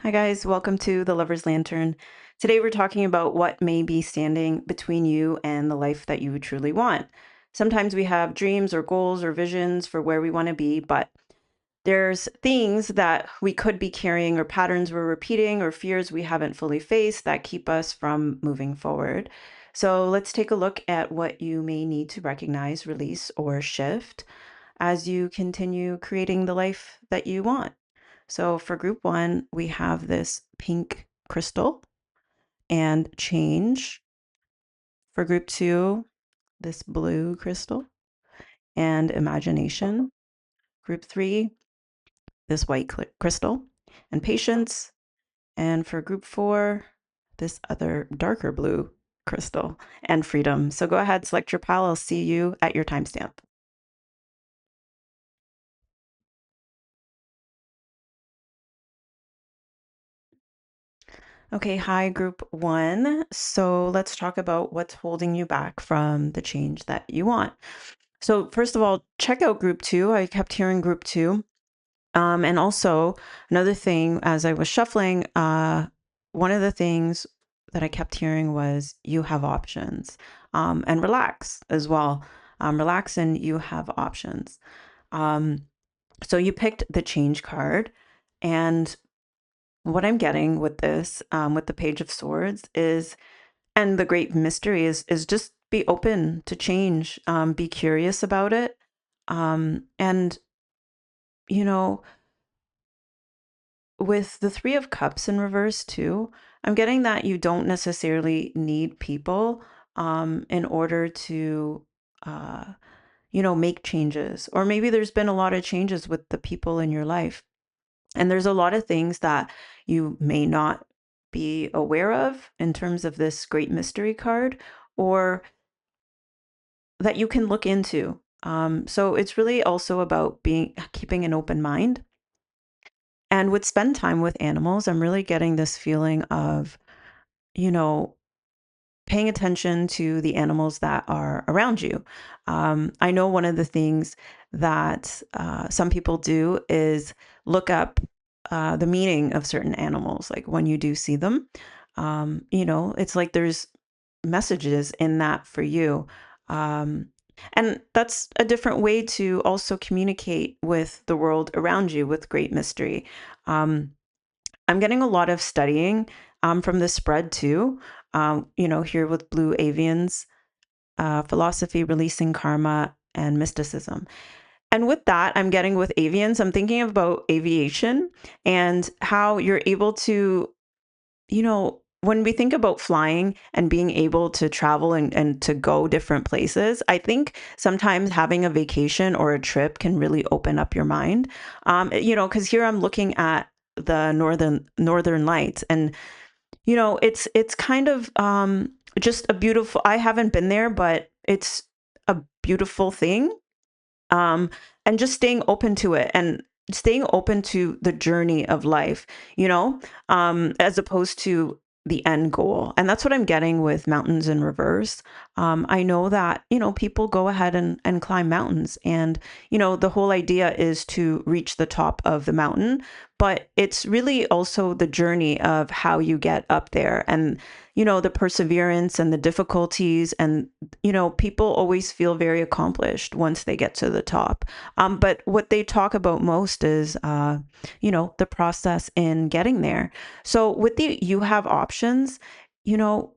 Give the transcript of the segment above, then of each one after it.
Hi, guys. Welcome to the Lover's Lantern. Today, we're talking about what may be standing between you and the life that you truly want. Sometimes we have dreams or goals or visions for where we want to be, but there's things that we could be carrying or patterns we're repeating or fears we haven't fully faced that keep us from moving forward. So, let's take a look at what you may need to recognize, release, or shift as you continue creating the life that you want. So for group one, we have this pink crystal and change. For group two, this blue crystal and imagination. Group three, this white crystal and patience. And for group four, this other darker blue crystal and freedom. So go ahead, select your pile. I'll see you at your timestamp. Okay, hi, group one. So let's talk about what's holding you back from the change that you want. So, first of all, check out group two. I kept hearing group two. And also, another thing, as I was shuffling, one of the things that I kept hearing was you have options, and relax as well. Relax and you have options. Um, so, you picked the change card. And what I'm getting with this, with the Page of Swords, is, and the great mystery is just be open to change, be curious about it. And, you know, with the Three of Cups in reverse too, I'm getting that you don't necessarily need people in order to, uh, make changes. Or maybe there's been a lot of changes with the people in your life. And there's a lot of things that you may not be aware of in terms of this great mystery card, or that you can look into. So it's really also about keeping an open mind. And with spend time with animals, I'm really getting this feeling of, you know, paying attention to the animals that are around you. I know one of the things that some people do is look up the meaning of certain animals, like when you do see them. It's like there's messages in that for you. Um, and that's a different way to also communicate with the world around you with great mystery. Um, I'm getting a lot of studying from this spread too. Here with Blue Avians, philosophy, releasing karma, and mysticism. And with that, I'm getting with avians, I'm thinking about aviation and how you're able to, when we think about flying and being able to travel and to go different places, I think sometimes having a vacation or a trip can really open up your mind. Because here I'm looking at the northern lights, and it's kind of just a beautiful. I haven't been there, but it's a beautiful thing, um, and just staying open to it and staying open to the journey of life, as opposed to the end goal. And that's what I'm getting with mountains in reverse. I know that, people go ahead and climb mountains. And, the whole idea is to reach the top of the mountain, but it's really also the journey of how you get up there and, the perseverance and the difficulties. And, people always feel very accomplished once they get to the top. But what they talk about most is, the process in getting there. So with you have options, you know,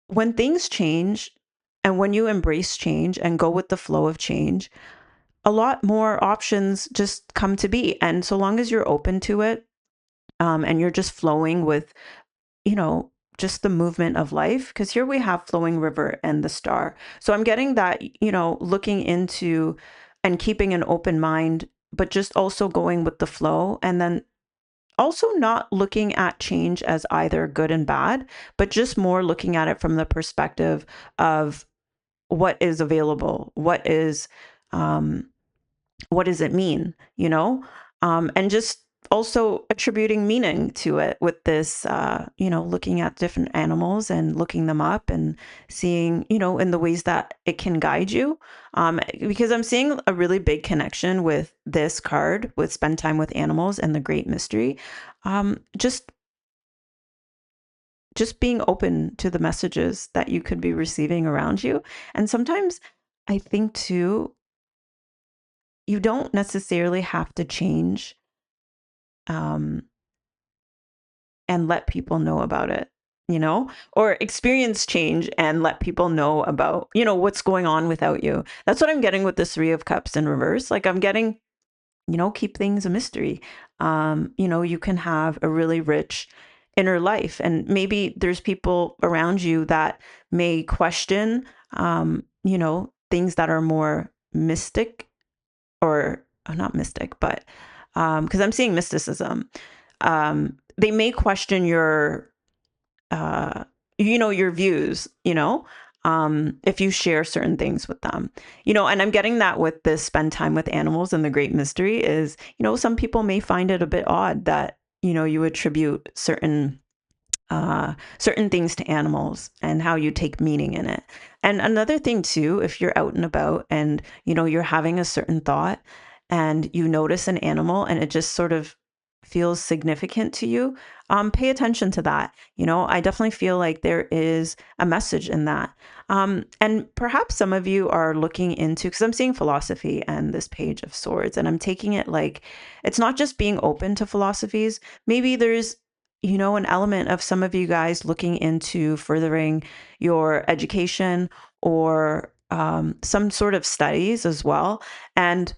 when things change and when you embrace change and go with the flow of change, a lot more options just come to be. And so long as you're open to it, and you're just flowing with, you know, just the movement of life, because here we have flowing river and the star. So I'm getting that, looking into and keeping an open mind, but just also going with the flow, and then also not looking at change as either good and bad, but just more looking at it from the perspective of what is available, um, what does it mean, and just also attributing meaning to it with this, looking at different animals and looking them up and seeing, in the ways that it can guide you. Because I'm seeing a really big connection with this card with spend time with animals and the great mystery. Just being open to the messages that you could be receiving around you. And sometimes I think too, you don't necessarily have to change, um, and let people know about it, or experience change and let people know about, what's going on without you. That's what I'm getting with this Three of Cups in reverse. Like I'm getting, keep things a mystery. You can have a really rich inner life, and maybe there's people around you that may question, things that are more mystic or not mystic, but because I'm seeing mysticism. They may question uh, your views, if you share certain things with them, and I'm getting that with this spend time with animals and the great mystery is, some people may find it a bit odd that, you attribute certain things to animals and how you take meaning in it. And another thing too, if you're out and about and you're having a certain thought and you notice an animal and it just sort of feels significant to you, pay attention to that. I definitely feel like there is a message in that. And perhaps some of you are looking into, because I'm seeing philosophy and this Page of Swords, and I'm taking it like it's not just being open to philosophies. Maybe there's an element of some of you guys looking into furthering your education or some sort of studies as well. And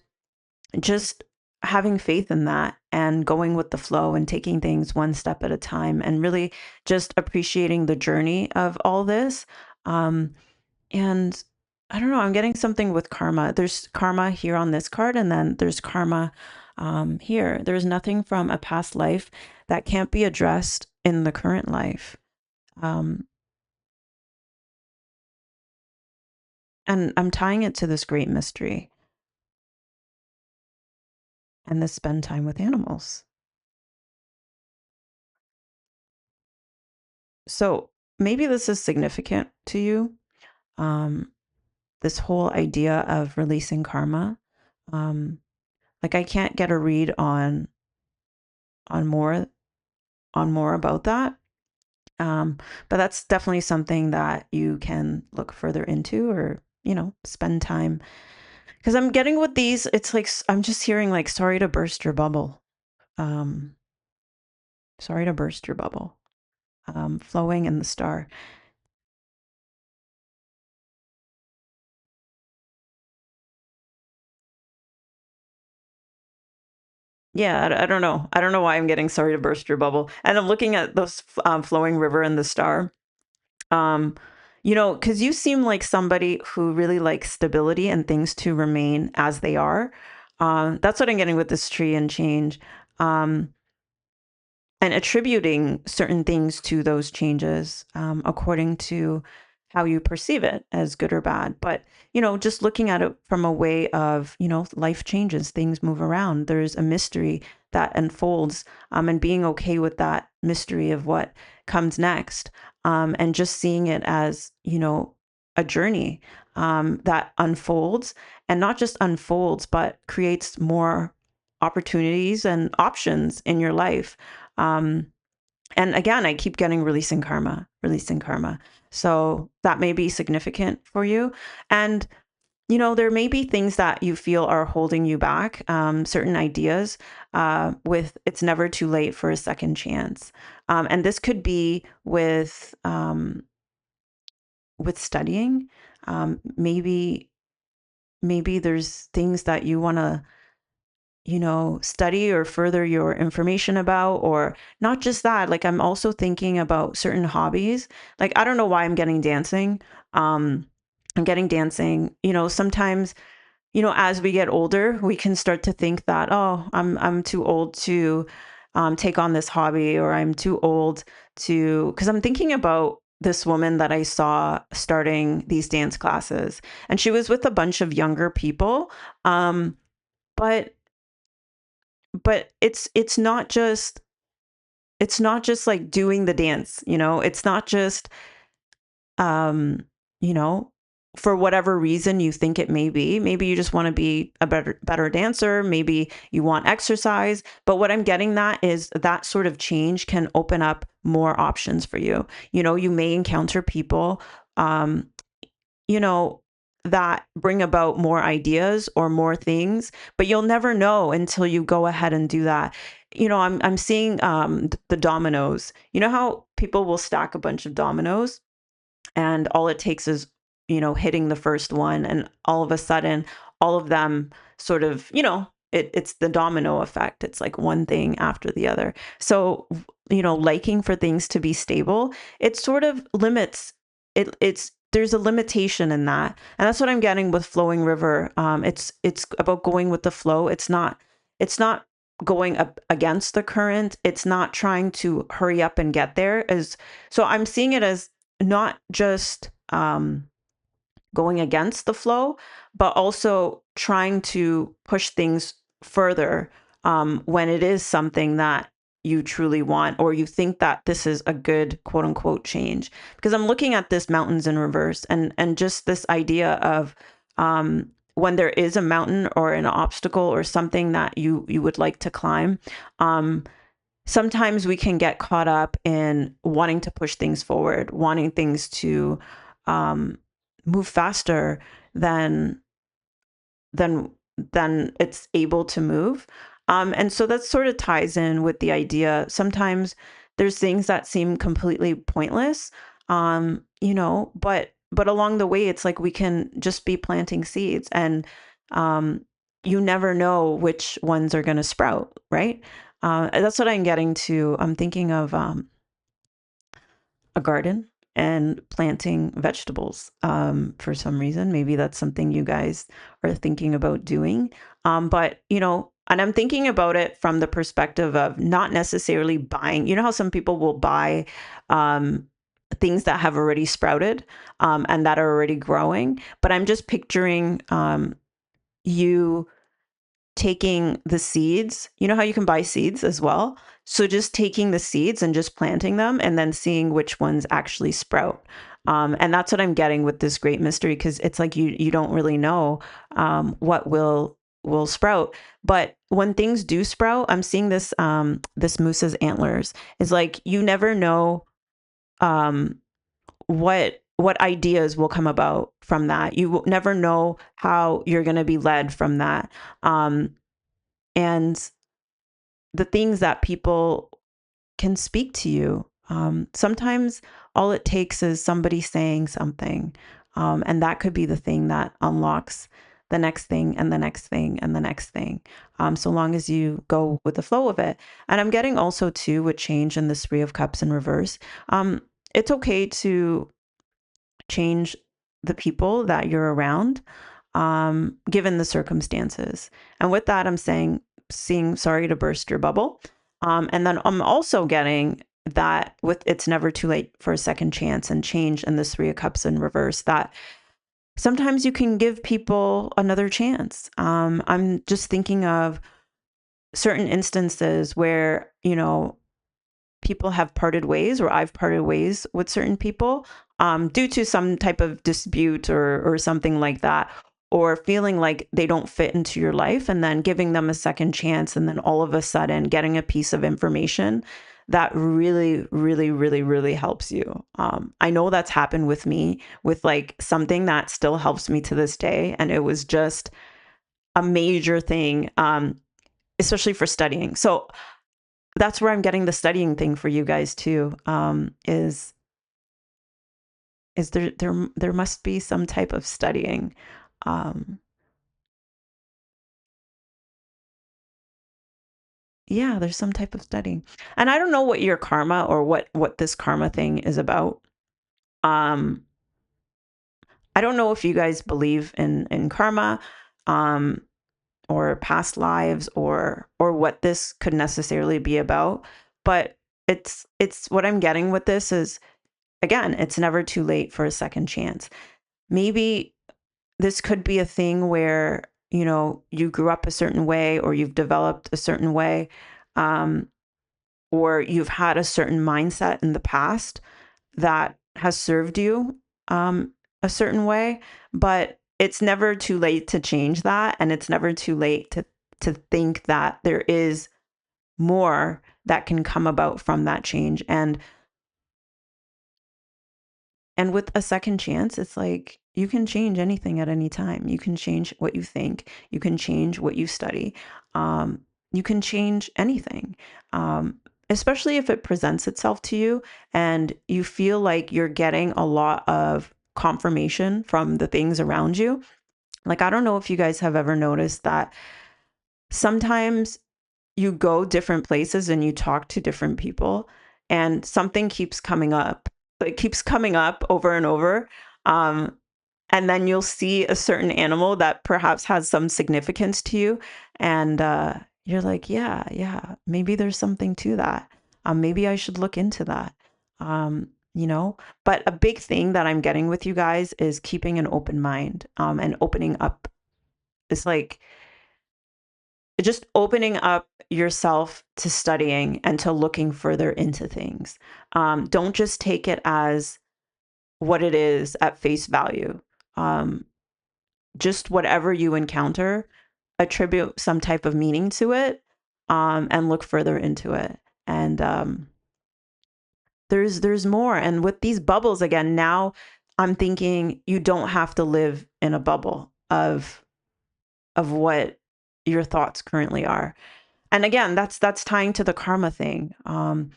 just having faith in that and going with the flow and taking things one step at a time and really just appreciating the journey of all this. Um, and I don't know, I'm getting something with karma. There's karma here on this card, and then there's karma here. There's nothing from a past life that can't be addressed in the current life. Um, and I'm tying it to this great mystery and this spend time with animals. So maybe this is significant to you. Um, this whole idea of releasing karma. Um, like I can't get a read on more on more about that. But that's definitely something that you can look further into or, spend time. Because I'm getting with these, it's like, I'm just hearing like, sorry to burst your bubble. Um, sorry to burst your bubble. Flowing in the star. Yeah, I don't know. I don't know why I'm getting sorry to burst your bubble. And I'm looking at those flowing river and the star. Um, because you seem like somebody who really likes stability and things to remain as they are. That's what I'm getting with this tree and change. Um, and attributing certain things to those changes, according to how you perceive it as good or bad. But, just looking at it from a way of, life changes, things move around. There's a mystery that unfolds, and being okay with that mystery of what comes next, and just seeing it as, a journey that unfolds and not just unfolds, but creates more opportunities and options in your life. Um, and again, I keep getting releasing karma, releasing karma. So that may be significant for you. And, there may be things that you feel are holding you back, certain ideas, with it's never too late for a second chance. And this could be with studying. Maybe there's things that you want to study or further your information about, or not just that. Like I'm also thinking about certain hobbies. Like I don't know why I'm getting dancing. Um, I'm getting dancing. Sometimes, as we get older, we can start to think that, oh, I'm too old to take on this hobby, or I'm too old to, because I'm thinking about this woman that I saw starting these dance classes, and she was with a bunch of younger people. Um, but but it's not just like doing the dance, you know? It's not just um, you know, for whatever reason you think it may be. Maybe you just want to be a better dancer, maybe you want exercise, but what I'm getting at is that sort of change can open up more options for you. You know, you may encounter people um, you know, that bring about more ideas or more things, but you'll never know until you go ahead and do that. You know, I'm seeing the dominoes. You know how people will stack a bunch of dominoes and all it takes is, you know, hitting the first one and all of a sudden all of them sort of, you know, it's the domino effect. It's like one thing after the other. So, you know, liking for things to be stable, it sort of limits it's there's a limitation in that. And that's what I'm getting with flowing river. It's about going with the flow. It's not going up against the current. It's not trying to hurry up and get there. As so I'm seeing it as not just going against the flow, but also trying to push things further when it is something that you truly want or you think that this is a good quote unquote change. Because I'm looking at this mountains in reverse and just this idea of when there is a mountain or an obstacle or something that you would like to climb, um, sometimes we can get caught up in wanting to push things forward, wanting things to um, move faster than than than it's able to move. And so that sort of ties in with the idea. Sometimes there's things that seem completely pointless, you know, but along the way, it's like we can just be planting seeds, and um, you never know which ones are going to sprout, right? That's what I'm getting to. I'm thinking of a garden and planting vegetables for some reason. Maybe that's something you guys are thinking about doing. But, you know, and I'm thinking about it from the perspective of not necessarily buying. You know how some people will buy um, things that have already sprouted and that are already growing. But I'm just picturing you taking the seeds. You know how you can buy seeds as well? So just taking the seeds and just planting them and then seeing which ones actually sprout. And that's what I'm getting with this great mystery, because it's like you don't really know what will sprout. But when things do sprout, I'm seeing this moose's antlers. Is like you never know um, what ideas will come about from that. You will never know how you're going to be led from that. Um, and the things that people can speak to you. Sometimes all it takes is somebody saying something, and that could be the thing that unlocks the next thing and the next thing and the next thing. So long as you go with the flow of it. And I'm getting also too with change in this Three of Cups in reverse. It's okay to change the people that you're around, given the circumstances. And with that, I'm seeing, sorry to burst your bubble. And then I'm also getting that with it's never too late for a second chance and change in this Three of Cups in reverse, that sometimes you can give people another chance. I'm just thinking of certain instances where, you know, people have parted ways or I've parted ways with certain people due to some type of dispute or something like that, or feeling like they don't fit into your life and then giving them a second chance. And then all of a sudden getting a piece of information that really, really, really, really helps you. I know that's happened with me with like something that still helps me to this day. And it was just a major thing, especially for studying. So that's where I'm getting the studying thing for you guys too. Is there must be some type of studying. Um, yeah, there's some type of studying, and I don't know what your karma or what this karma thing is about. Um, I don't know if you guys believe in karma, um, or past lives or what this could necessarily be about, but it's what I'm getting with this is, again, it's never too late for a second chance. Maybe this could be a thing where you grew up a certain way, or you've developed a certain way, um, or you've had a certain mindset in the past that has served you a certain way, but it's never too late to change that. And it's never too late to think that there is more that can come about from that change. And with a second chance, it's like you can change anything at any time. You can change what you think. You can change what you study. Um, you can change anything, especially if it presents itself to you and you feel like you're getting a lot of confirmation from the things around you. Like, I don't know if you guys have ever noticed that sometimes you go different places and you talk to different people and something keeps coming up. It keeps coming up over and over. Um, and then you'll see a certain animal that perhaps has some significance to you. And you're like, yeah, yeah, maybe there's something to that. Maybe I should look into that. You know, but a big thing that I'm getting with you guys is keeping an open mind and opening up. It's like, just opening up yourself to studying and to looking further into things. Don't just take it as what it is at face value. Um, just whatever you encounter, attribute some type of meaning to it, and look further into it. And there's more. And with these bubbles again, now I'm thinking you don't have to live in a bubble of what your thoughts currently are. And again, that's tying to the karma thing. And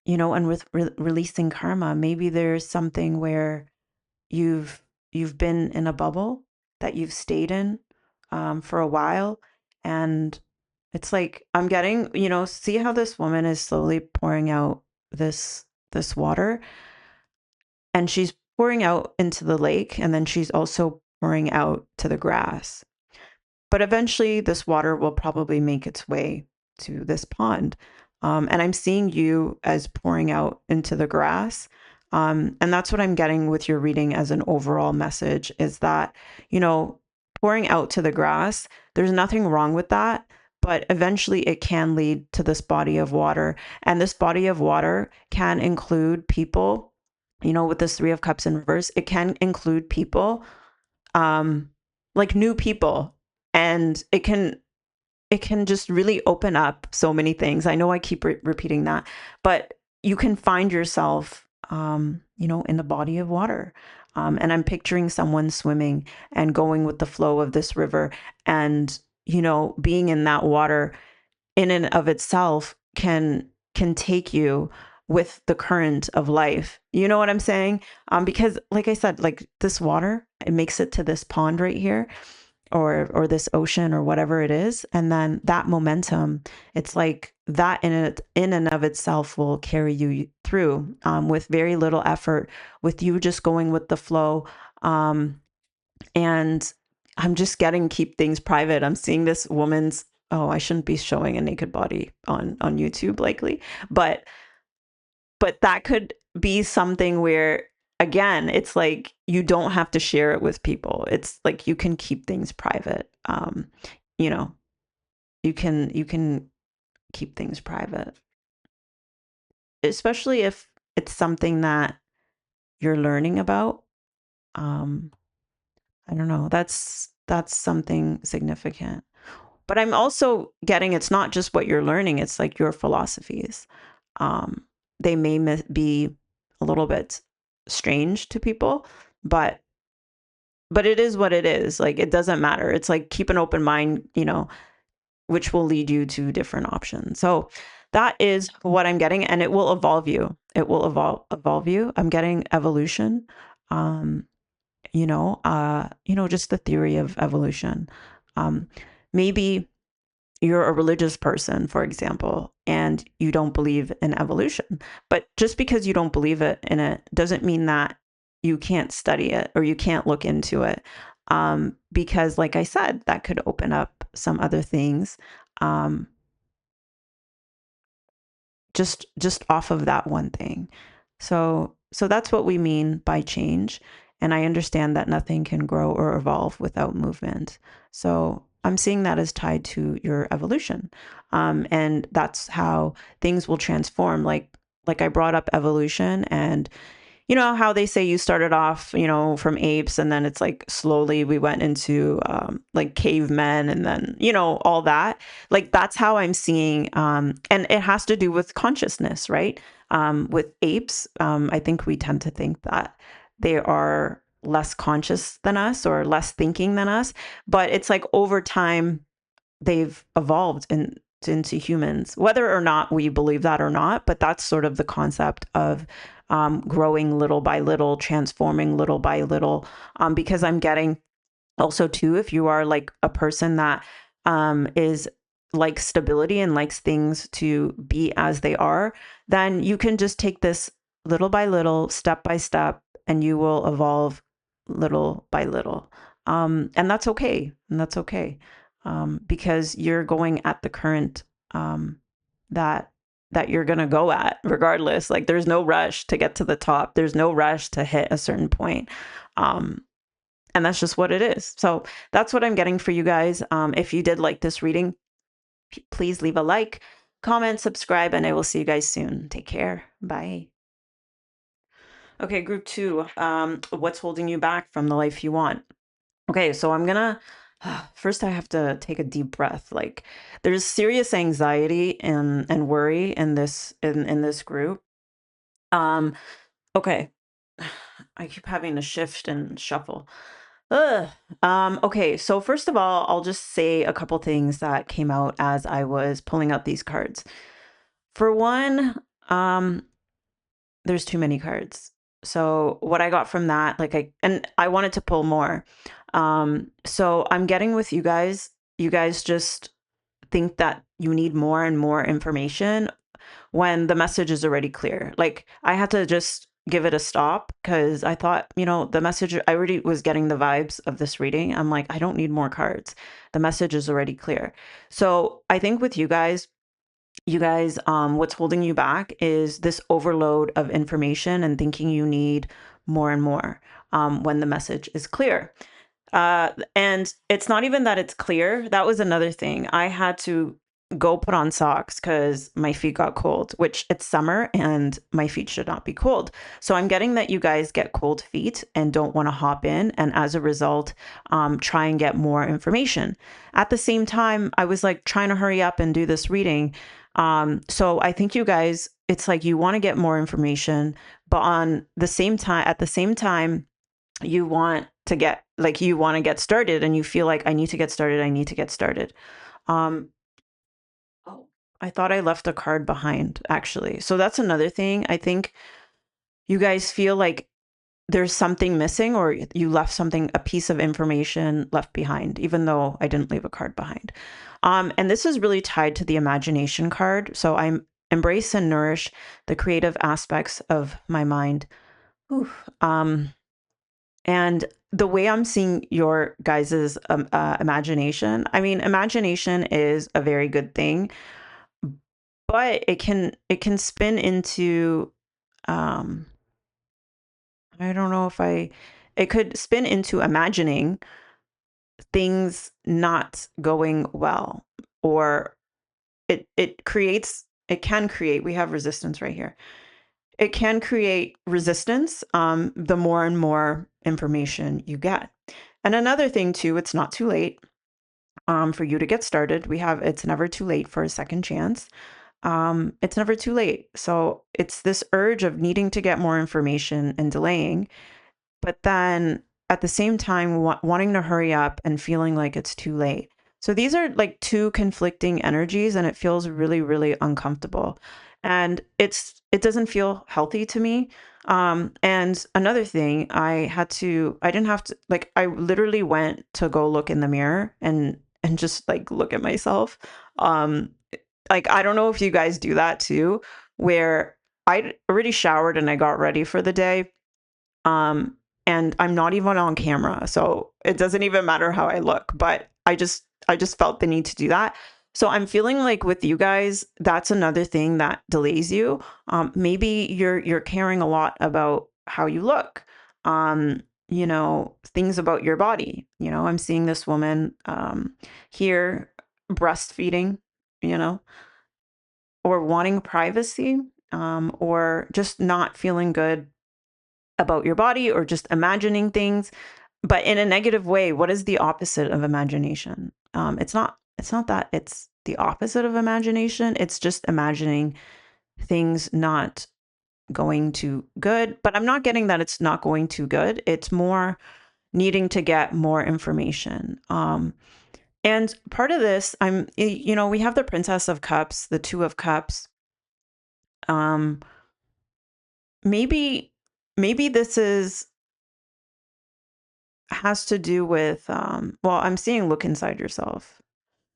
with releasing karma, maybe there's something where you've you've been in a bubble that you've stayed in for a while, and it's like I'm getting, see how this woman is slowly pouring out this water, and she's pouring out into the lake, and then she's also pouring out to the grass. But eventually, this water will probably make its way to this pond. And I'm seeing you as pouring out into the grass. And that's what I'm getting with your reading as an overall message is that, pouring out to the grass, there's nothing wrong with that. But eventually, it can lead to this body of water. And this body of water can include people, with this Three of Cups in reverse, it can include people, um, like new people, and it can just really open up so many things. I know I keep repeating that, but you can find yourself, in a body of water. And I'm picturing someone swimming and going with the flow of this river, and being in that water in and of itself can take you with the current of life. You know what I'm saying? Because like I said, like this water, it makes it to this pond right here, or this ocean or whatever it is, and then that momentum, it's like that in and of itself will carry you through, with very little effort, with you just going with the flow. And I'm just getting keep things private. I'm seeing this woman's, oh, I shouldn't be showing a naked body on YouTube likely, but that could be something where, again, it's like you don't have to share it with people. It's like you can keep things private. You know, you can keep things private, especially if it's something that you're learning about. Um, I don't know. That's something significant. But I'm also getting it's not just what you're learning, it's like your philosophies. Um, they may be a little bit strange to people, but it is what it is. Like it doesn't matter. It's like keep an open mind, which will lead you to different options. So that is what I'm getting, and it will evolve you. It will evolve you. I'm getting evolution. Um, just the theory of evolution. Maybe you're a religious person, for example, and you don't believe in evolution. But just because you don't believe in it doesn't mean that you can't study it or you can't look into it. Because, like I said, that could open up some other things, um, just off of that one thing. So that's what we mean by change. And I understand that nothing can grow or evolve without movement. So I'm seeing that as tied to your evolution. And that's how things will transform. Like I brought up evolution, and you know how they say you started off, from apes, and then it's like slowly we went into like cavemen, and then, all that. Like that's how I'm seeing, and it has to do with consciousness, right? With apes, I think we tend to think that they are less conscious than us or less thinking than us, but it's like over time they've evolved into humans, whether or not we believe that or not. But that's sort of the concept of growing little by little, transforming little by little. Because I'm getting also too, if you are like a person that is like stability and likes things to be as they are, then you can just take this little by little, step by step, and you will evolve little by little. And that's okay. And that's okay. Because you're going at the current that you're going to go at regardless. Like there's no rush to get to the top. There's no rush to hit a certain point. Um, and that's just what it is. So that's what I'm getting for you guys. If you did like this reading, please leave a like, comment, subscribe, and I will see you guys soon. Take care. Bye. Okay, group 2. What's holding you back from the life you want? Okay, so I'm gonna first I have to take a deep breath. Like there's serious anxiety and worry in this group. Um, okay. I keep having to shift and shuffle. Ugh. Okay, so first of all, I'll just say a couple things that came out as I was pulling out these cards. For one, there's too many cards. So what I got from that, I wanted to pull more. So I'm getting with you guys just think that you need more and more information when the message is already clear. Like I had to just give it a stop because I thought, the message, I already was getting the vibes of this reading. I'm like, I don't need more cards. The message is already clear. So I think with you guys, what's holding you back is this overload of information and thinking you need more and more when the message is clear. And it's not even that it's clear. That was another thing. I had to go put on socks because my feet got cold, which it's summer and my feet should not be cold. So I'm getting that you guys get cold feet and don't want to hop in. And as a result, try and get more information. At the same time, I was like trying to hurry up and do this reading. So I think you guys, it's like you want to get more information, but at the same time, you want to get started, and you feel like I need to get started. I need to get started. Um, oh, I thought I left a card behind actually. So that's another thing. I think you guys feel like there's something missing, or you left a piece of information left behind, even though I didn't leave a card behind. And this is really tied to the imagination card. So I'm embrace and nourish the creative aspects of my mind. Ooh. And the way I'm seeing your guys's imagination, I mean, imagination is a very good thing, but it can spin into, um, I don't know if it could spin into imagining things not going well, or it can create, we have resistance right here. It can create resistance the more and more information you get. And another thing too, it's not too late for you to get started. It's never too late for a second chance. It's never too late. So it's this urge of needing to get more information and delaying, but then at the same time wanting to hurry up and feeling like it's too late. So these are like two conflicting energies, and it feels really, really uncomfortable. And it doesn't feel healthy to me. And another thing, I didn't have to, like, I literally went to go look in the mirror and just like look at myself. Um, like, I don't know if you guys do that too, where I already showered and I got ready for the day. Um, and I'm not even on camera, so it doesn't even matter how I look, but I just felt the need to do that. So I'm feeling like with you guys, that's another thing that delays you. Maybe you're caring a lot about how you look. things about your body. I'm seeing this woman here breastfeeding, you know, or wanting privacy, or just not feeling good about your body, or just imagining things, but in a negative way. What is the opposite of imagination? It's not that it's the opposite of imagination. It's just imagining things not going too good. But I'm not getting that it's not going too good. It's more needing to get more information. And part of this, we have the Princess of Cups, the Two of Cups. Um, maybe this has to do with, well, I'm seeing look inside yourself.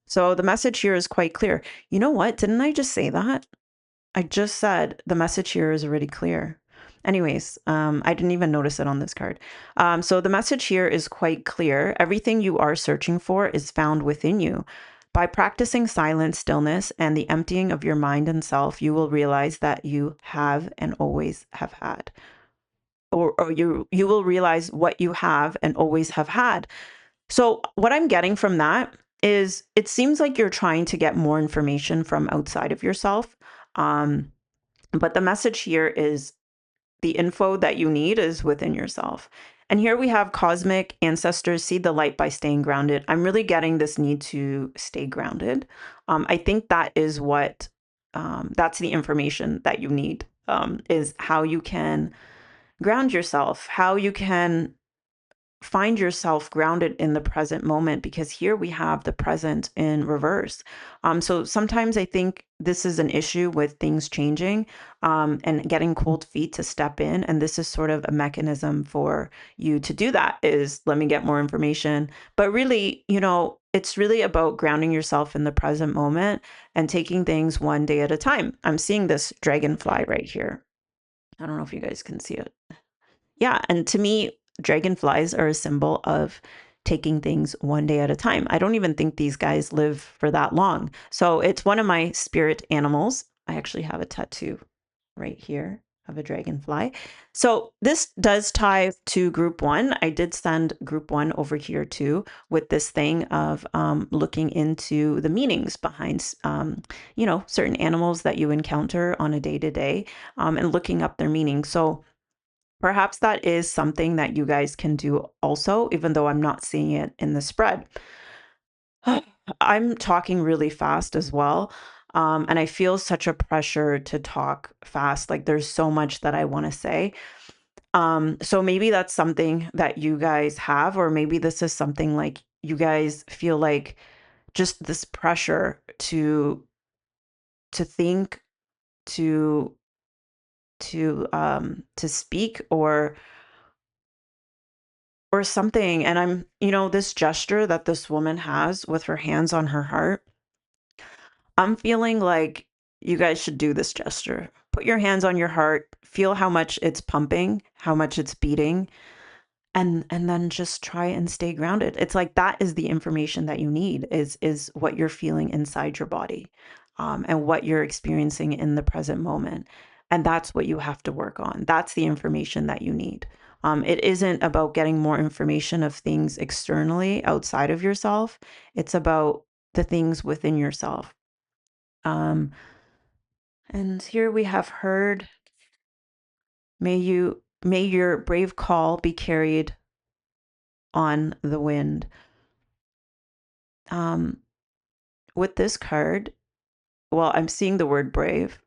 So the message here is quite clear. You know what? Didn't I just say that? I just said the message here is already clear. Anyways, I didn't even notice it on this card. So the message here is quite clear. Everything you are searching for is found within you. By practicing silence, stillness, and the emptying of your mind and self, you will realize that you have and always have had. Or you will realize what you have and always have had. So what I'm getting from that is it seems like you're trying to get more information from outside of yourself. Um, but the message here is the info that you need is within yourself. And here we have cosmic ancestors see the light by staying grounded. I'm really getting this need to stay grounded. I think that is that's the information that you need, is how you can ground yourself, how you can find yourself grounded in the present moment, because here we have the present in reverse. So sometimes I think this is an issue with things changing, and getting cold feet to step in. And this is sort of a mechanism for you to do that, is let me get more information. But really, it's really about grounding yourself in the present moment and taking things one day at a time. I'm seeing this dragonfly right here. I don't know if you guys can see it. Yeah, and to me, dragonflies are a symbol of taking things one day at a time. I don't even think these guys live for that long. So it's one of my spirit animals. I actually have a tattoo right here of a dragonfly. So this does tie to group one. I did send group one over here too, with this thing of looking into the meanings behind, certain animals that you encounter on a day to day, and looking up their meaning. So perhaps that is something that you guys can do also, even though I'm not seeing it in the spread. I'm talking really fast as well. And I feel such a pressure to talk fast. Like there's so much that I want to say. So maybe that's something that you guys have, or maybe this is something like you guys feel like just this pressure to think, to to speak, or something. And this gesture that this woman has with her hands on her heart, I'm feeling like you guys should do this gesture. Put your hands on your heart, feel how much it's pumping, how much it's beating, and then just try and stay grounded. It's like that is the information that you need, is what you're feeling inside your body, and what you're experiencing in the present moment. And that's what you have to work on. That's the information that you need. It isn't about getting more information of things externally outside of yourself. It's about the things within yourself. um and here we have heard, may your brave call be carried on the wind. um with this card, well, I'm seeing the word brave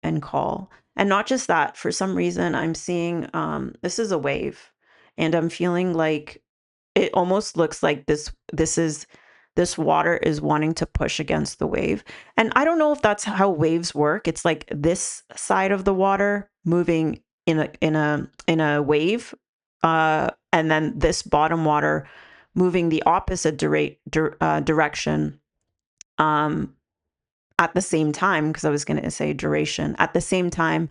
and call. And not just that, for some reason, I'm seeing, this is a wave, and I'm feeling like it almost looks like this water is wanting to push against the wave. And I don't know if that's how waves work. It's like this side of the water moving in a wave, and then this bottom water moving the opposite direction, um, at the same time, because I was going to say duration. At the same time,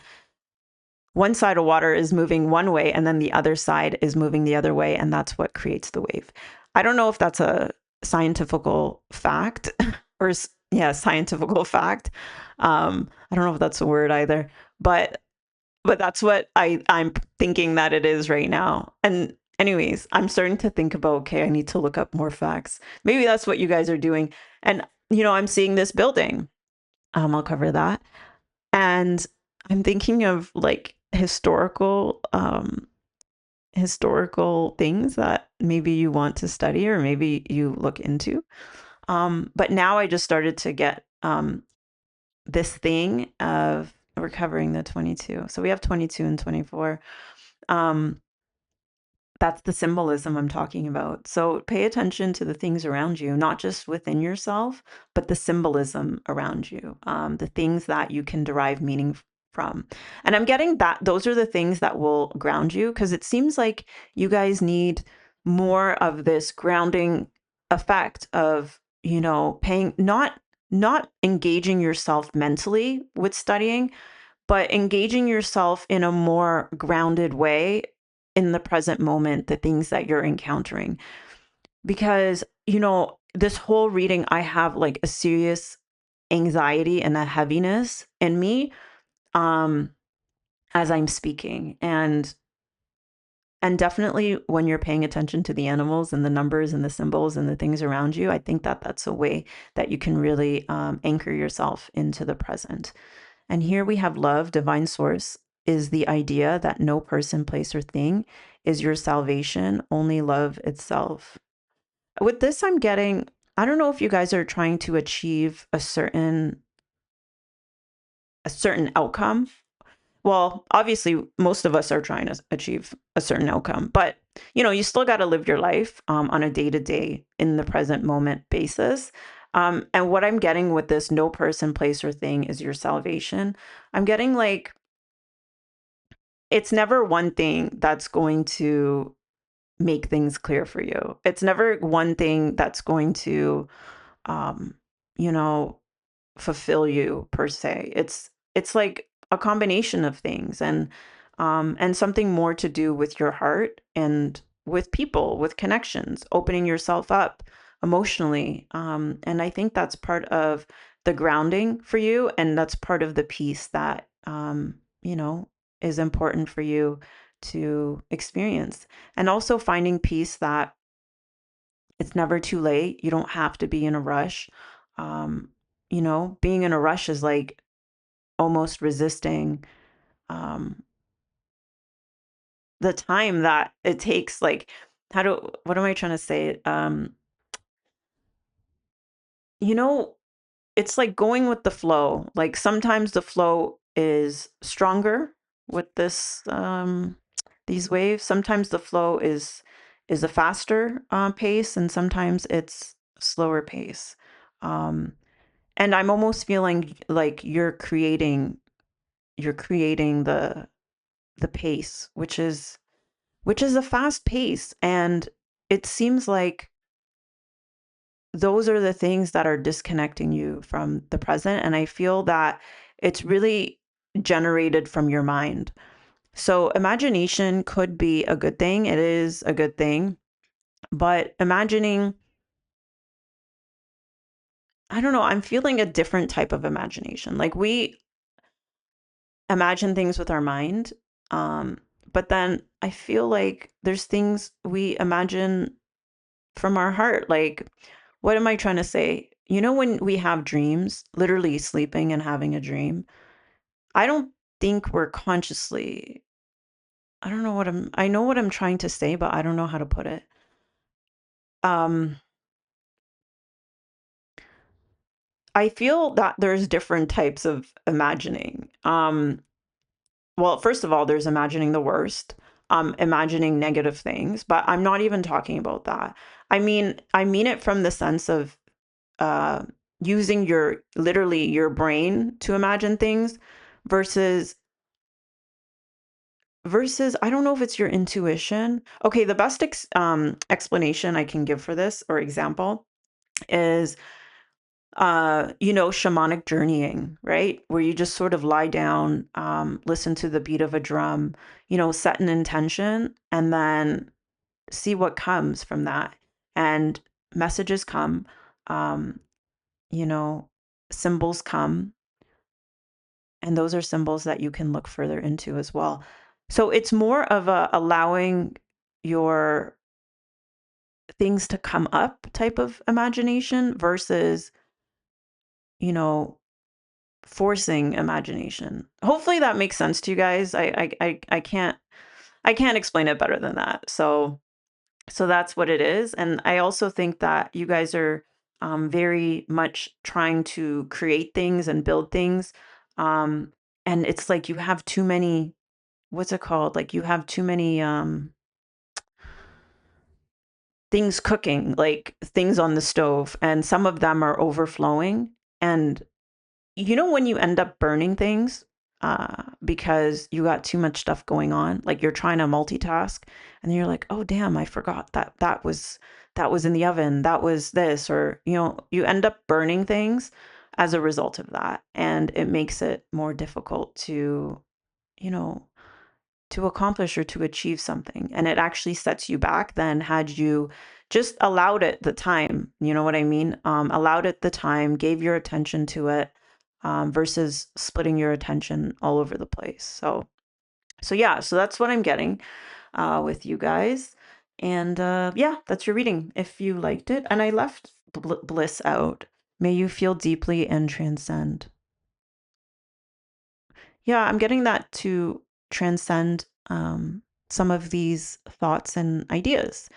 one side of water is moving one way and then the other side is moving the other way, and that's what creates the wave. I don't know if that's a scientifical fact or yeah, scientifical fact. I don't know if that's a word either, but that's what I'm thinking that it is right now. Anyways, I'm starting to think about, okay, I need to look up more facts. Maybe that's what you guys are doing. And, I'm seeing this building. I'll cover that. And I'm thinking of like historical things that maybe you want to study or maybe you look into. But now I just started to get this thing of we're covering the 22. So we have 22 and 24. Um, that's the symbolism I'm talking about. So pay attention to the things around you, not just within yourself, but the symbolism around you, the things that you can derive meaning from. And I'm getting that those are the things that will ground you because it seems like you guys need more of this grounding effect of, paying not engaging yourself mentally with studying, but engaging yourself in a more grounded way in the present moment, the things that you're encountering. Because, this whole reading, I have like a serious anxiety and a heaviness in me um, as I'm speaking. And definitely when you're paying attention to the animals and the numbers and the symbols and the things around you, I think that that's a way that you can really anchor yourself into the present. And here we have love, divine source is the idea that no person, place, or thing is your salvation, only love itself. With this, I'm getting, I don't know if you guys are trying to achieve a certain outcome. Well, obviously, most of us are trying to achieve a certain outcome, but you still got to live your life on a day to day, in the present moment basis. And what I'm getting with this, no person, place, or thing is your salvation. I'm getting like it's never one thing that's going to make things clear for you. It's never one thing that's going to, um, you know, fulfill you per se. It's like a combination of things and something more to do with your heart and with people, with connections, opening yourself up emotionally. And I think that's part of the grounding for you, and that's part of the peace that is important for you to experience. And also finding peace that it's never too late. You don't have to be in a rush. Um, being in a rush is like almost resisting um, the time that it takes. Like, what am I trying to say? You know, it's like going with the flow. Like sometimes the flow is stronger with these waves. Sometimes the flow is a faster pace, and sometimes it's slower pace. Um, and I'm almost feeling like you're creating the pace, which is a fast pace, and it seems like those are the things that are disconnecting you from the present, and I feel that it's really generated from your mind. So imagination could be a good thing. It is a good thing, but imagining, I don't know, I'm feeling a different type of imagination. Like we imagine things with our mind. Um, but then I feel like there's things we imagine from our heart. Like, what am I trying to say? When we have dreams, literally sleeping and having a dream, I don't think we're consciously, I know what I'm trying to say, but I don't know how to put it. Um, I feel that there's different types of imagining. Well, first of all, there's imagining the worst, imagining negative things, but I'm not even talking about that. I mean it from the sense of uh, using literally your brain to imagine things versus I don't know if it's your intuition. Okay, the best explanation I can give for this or example is shamanic journeying, right? Where you just sort of lie down, listen to the beat of a drum, set an intention, and then see what comes from that. And messages come, um, you know, symbols come, and those are symbols that you can look further into as well. So it's more of a allowing. your things to come up type of imagination versus, you know, forcing imagination. Hopefully that makes sense to you guys. I can't explain it better than that. So that's what it is. And I also think that you guys are very much trying to create things and build things. Um, and it's like you have too many, what's it called? Like you have too many things cooking, like things on the stove, and some of them are overflowing. And you know when you end up burning things because you got too much stuff going on, like you're trying to multitask, and then you're like, oh damn, I forgot that was in the oven, that was this, or you know, you end up burning things as a result of that, and it makes it more difficult to, you know, to accomplish or to achieve something. And it actually sets you back than had you just allowed it the time. You know what I mean? Allowed it the time, gave your attention to it, versus splitting your attention all over the place. So yeah, so that's what I'm getting with you guys. And yeah, that's your reading. If you liked it, and I left bliss out. May you feel deeply and transcend. Yeah, I'm getting that to transcend some of these thoughts and ideas,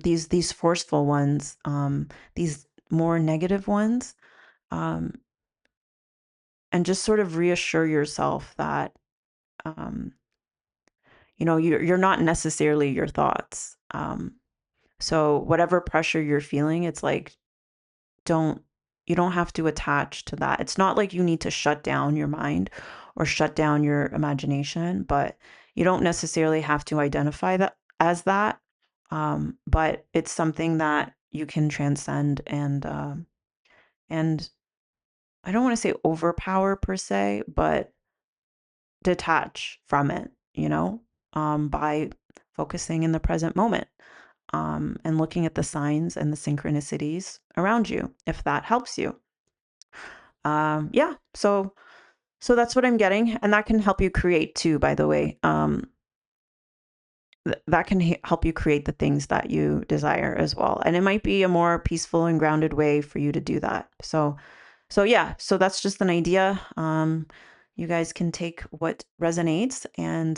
these forceful ones, these more negative ones, um, and just sort of reassure yourself that um, you know, you're not necessarily your thoughts. So whatever pressure you're feeling, it's like don't you don't have to attach to that. It's not like you need to shut down your mind or shut down your imagination, but you don't necessarily have to identify that as that. But it's something that you can transcend and I don't want to say overpower per se, but detach from it, you know, by focusing in the present moment, and looking at the signs and the synchronicities around you, if that helps you. Yeah, so that's what I'm getting, and that can help you create too, by the way. That can help you create the things that you desire as well, and it might be a more peaceful and grounded way for you to do that. So yeah, so that's just an idea. You guys can take what resonates, and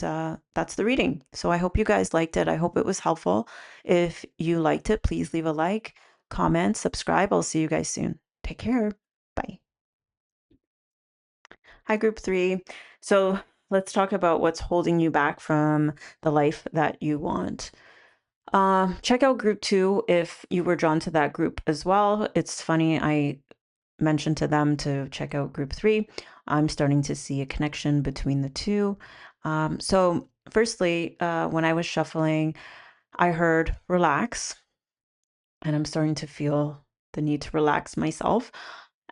that's the reading. So I hope you guys liked it. I hope it was helpful. If you liked it, please leave a like, comment, subscribe. I'll see you guys soon. Take care. Bye. Hi, group three. So let's talk about what's holding you back from the life that you want. Check out group two if you were drawn to that group as well. It's funny, I mentioned to them to check out group three. I'm starting to see a connection between the two. So, firstly, when I was shuffling, I heard relax, and I'm starting to feel the need to relax myself.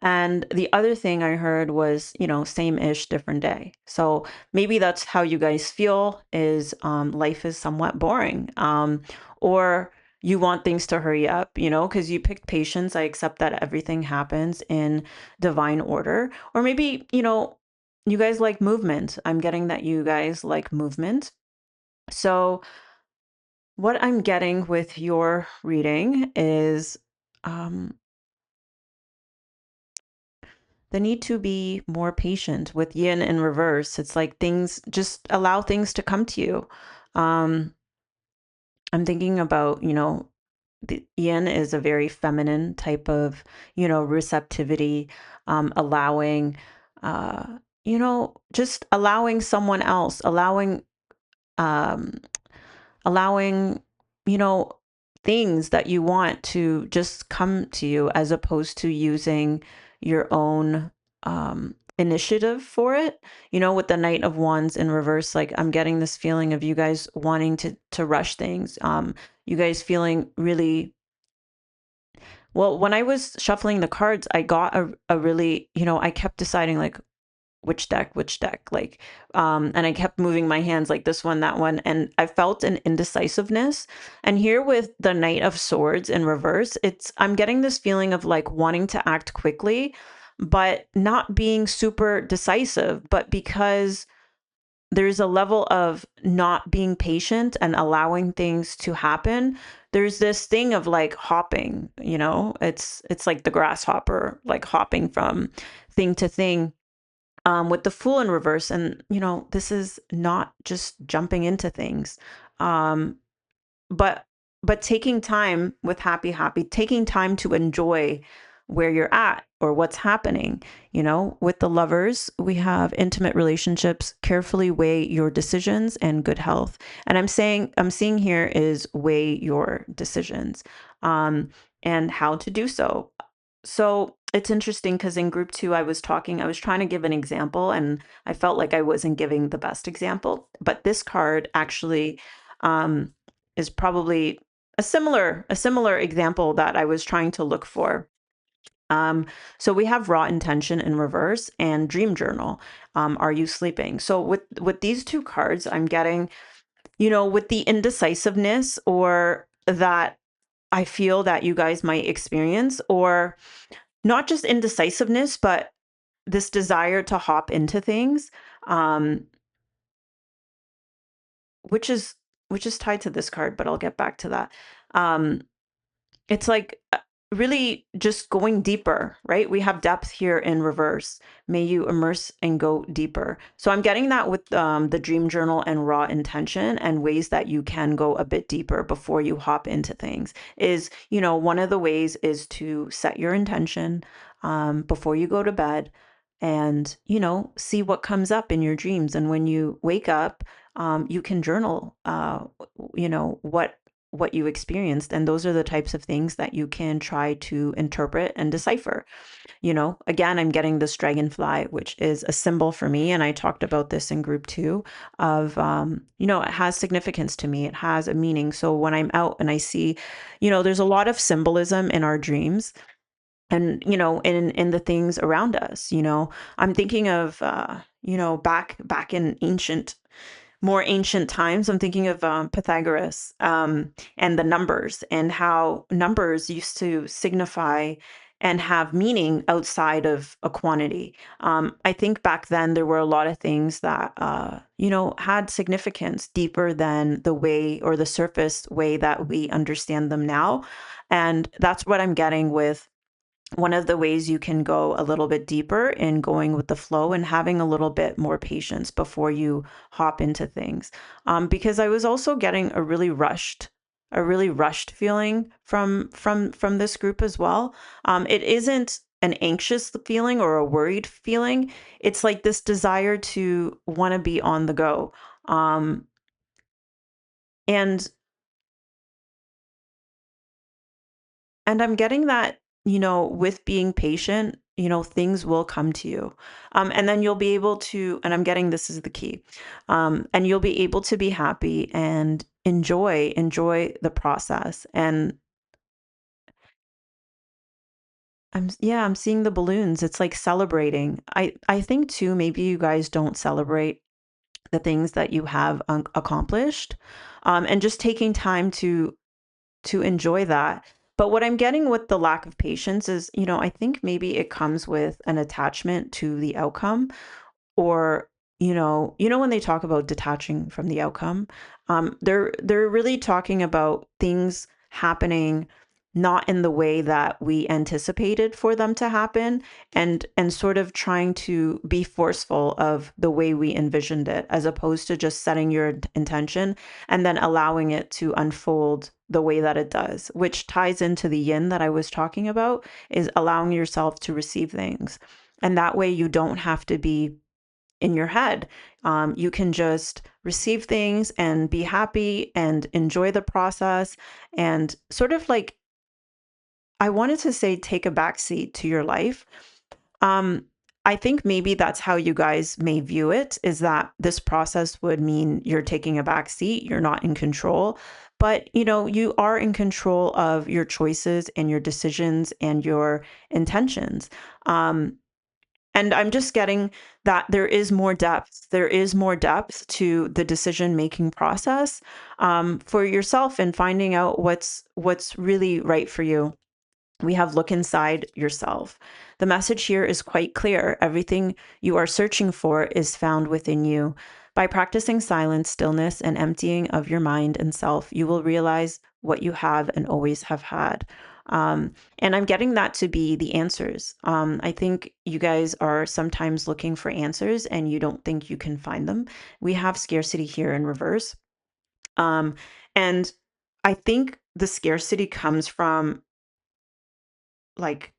And the other thing I heard was, you know, same-ish, different day. So maybe that's how you guys feel is life is somewhat boring. Or you want things to hurry up, you know, because you picked patience. I accept that everything happens in divine order. Or maybe, you know, you guys like movement. I'm getting that you guys like movement. So what I'm getting with your reading is um, the need to be more patient with yin in reverse. It's like things just allow things to come to you. Um, I'm thinking about, you know, the yin is a very feminine type of, you know, receptivity, allowing, uh, you know, just allowing someone else, um, allowing, you know, things that you want to just come to you as opposed to using your own initiative for it. You know, with the Knight of Wands in reverse, like I'm getting this feeling of you guys wanting to rush things. You guys feeling really well. When I was shuffling the cards, I got a really, you know, I kept deciding like which deck, like and I kept moving my hands like this one, that one, and I felt an indecisiveness. And here with the Knight of Swords in reverse, it's I'm getting this feeling of like wanting to act quickly but not being super decisive, but because there's a level of not being patient and allowing things to happen. There's this thing of like hopping, it's like the grasshopper, like hopping from thing to thing, with the Fool in reverse. And, this is not just jumping into things. Um, but taking time with happy, taking time to enjoy where you're at or what's happening. With the Lovers, we have intimate relationships, carefully weigh your decisions and good health. And I'm seeing here is weigh your decisions, um and how to do so. So it's interesting because in group two, I was trying to give an example, and I felt like I wasn't giving the best example. But this card actually, um, is probably a similar example that I was trying to look for. Um, so we have raw intention in reverse and dream journal. Are you sleeping? So with these two cards, I'm getting, with the indecisiveness, or that I feel that you guys might experience, or not just indecisiveness, but this desire to hop into things, um, which is tied to this card, but I'll get back to that. Um, It's like, really just going deeper, right? We have depth here in reverse. May you immerse and go deeper. So I'm getting that with the dream journal and raw intention, and ways that you can go a bit deeper before you hop into things is, one of the ways is to set your intention before you go to bed, and, see what comes up in your dreams. And when you wake up, you can journal, what you experienced. And those are the types of things that you can try to interpret and decipher. Again, I'm getting this dragonfly, which is a symbol for me. And I talked about this in group two of, it has significance to me. It has a meaning. So when I'm out and I see, there's a lot of symbolism in our dreams, and, in the things around us. I'm thinking of, back in more ancient times. I'm thinking of Pythagoras, and the numbers, and how numbers used to signify and have meaning outside of a quantity. I think back then there were a lot of things that, had significance deeper than the way, or the surface way that we understand them now. And that's what I'm getting with one of the ways you can go a little bit deeper in going with the flow, and having a little bit more patience before you hop into things. Because I was also getting a really rushed feeling from this group as well. It isn't an anxious feeling or a worried feeling. It's like this desire to want to be on the go. Um, and And I'm getting that, with being patient, things will come to you. And then you'll be able to, and I'm getting this is the key, and you'll be able to be happy and enjoy the process. And I'm seeing the balloons. It's like celebrating. I think too, maybe you guys don't celebrate the things that you have accomplished, and just taking time to enjoy that. But what I'm getting with the lack of patience is, I think maybe it comes with an attachment to the outcome, or, when they talk about detaching from the outcome, they're really talking about things happening not in the way that we anticipated for them to happen, and sort of trying to be forceful of the way we envisioned it, as opposed to just setting your intention and then allowing it to unfold the way that it does, which ties into the yin that I was talking about, is allowing yourself to receive things. And that way you don't have to be in your head. You can just receive things and be happy and enjoy the process, and sort of like, I wanted to say, take a back seat to your life. Um, I think maybe that's how you guys may view it, is that this process would mean you're taking a back seat, you're not in control. But, you are in control of your choices and your decisions and your intentions. Um, and I'm just getting that there is more depth. There is more depth to the decision making process, for yourself, and finding out what's really right for you. We have look inside yourself. The message here is quite clear. Everything you are searching for is found within you. By practicing silence, stillness, and emptying of your mind and self, you will realize what you have and always have had. And I'm getting that to be the answers. I think you guys are sometimes looking for answers and you don't think you can find them. We have scarcity here in reverse. Um, and I think the scarcity comes from like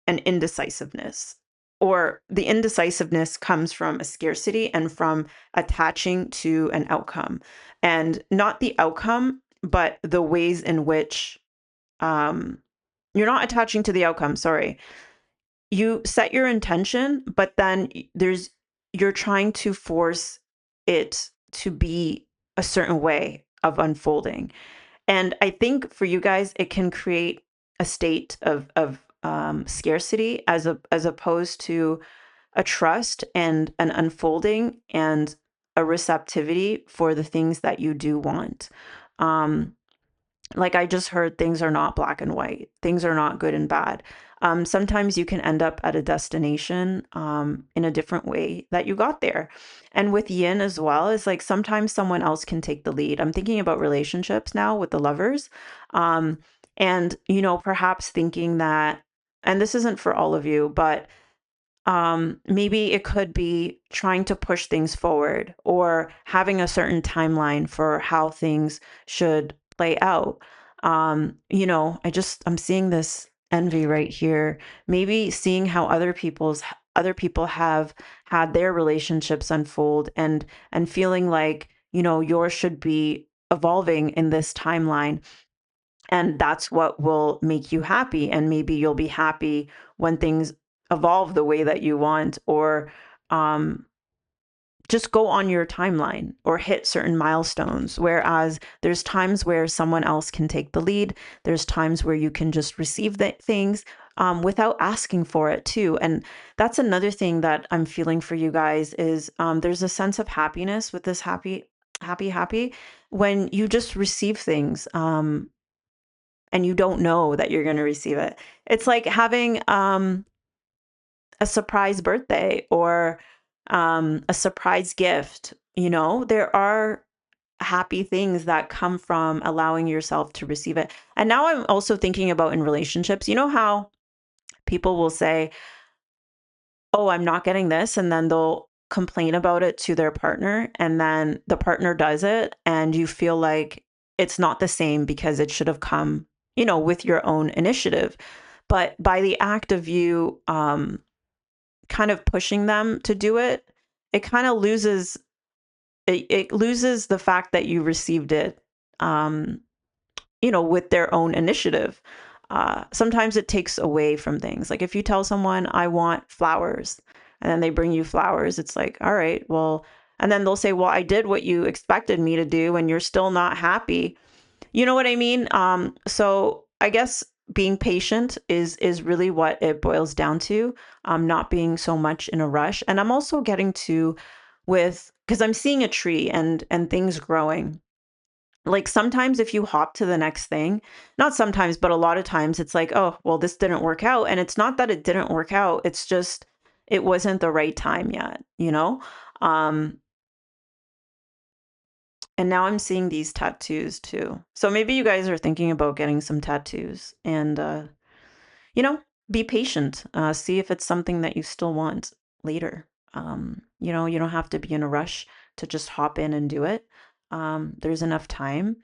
an indecisiveness, or the indecisiveness comes from a scarcity and from attaching to an outcome, and not the outcome but the ways in which um you're not attaching to the outcome, sorry. You set your intention, but then there's you're trying to force it to be a certain way of unfolding. And I think for you guys, it can create a state of scarcity as opposed to a trust and an unfolding and a receptivity for the things that you do want. Um, like I just heard, things are not black and white. Things are not good and bad. Sometimes you can end up at a destination in a different way that you got there. And with yin as well, is like sometimes someone else can take the lead. I'm thinking about relationships now with the lovers. Um, and, perhaps thinking that, and this isn't for all of you, but maybe it could be trying to push things forward or having a certain timeline for how things should play out. I'm seeing this envy right here. Maybe seeing how other people have had their relationships unfold, and feeling like, yours should be evolving in this timeline, and that's what will make you happy. And maybe you'll be happy when things evolve the way that you want, or um, just go on your timeline or hit certain milestones. Whereas there's times where someone else can take the lead. There's times where you can just receive the things without asking for it too. And that's another thing that I'm feeling for you guys is there's a sense of happiness with this happy when you just receive things. And you don't know that you're going to receive it. It's like having a surprise birthday or a surprise gift. There are happy things that come from allowing yourself to receive it. And now I'm also thinking about in relationships, how people will say, oh, I'm not getting this. And then they'll complain about it to their partner. And then the partner does it. And you feel like it's not the same because it should have come, with your own initiative. But by the act of you kind of pushing them to do it, it kind of it loses the fact that you received it. Um, with their own initiative. Sometimes it takes away from things. Like if you tell someone, I want flowers, and then they bring you flowers, it's like, all right, well, and then they'll say, well, I did what you expected me to do, and you're still not happy. You know what I mean? So I guess being patient is really what it boils down to. Not being so much in a rush. And I'm also getting to with, because I'm seeing a tree and things growing. Like sometimes if you hop to the next thing, not sometimes, but a lot of times it's like, oh, well, this didn't work out. And it's not that it didn't work out. It's just, it wasn't the right time yet? Um, and now I'm seeing these tattoos too. So maybe you guys are thinking about getting some tattoos and, you know, be patient. See if it's something that you still want later. You don't have to be in a rush to just hop in and do it. There's enough time,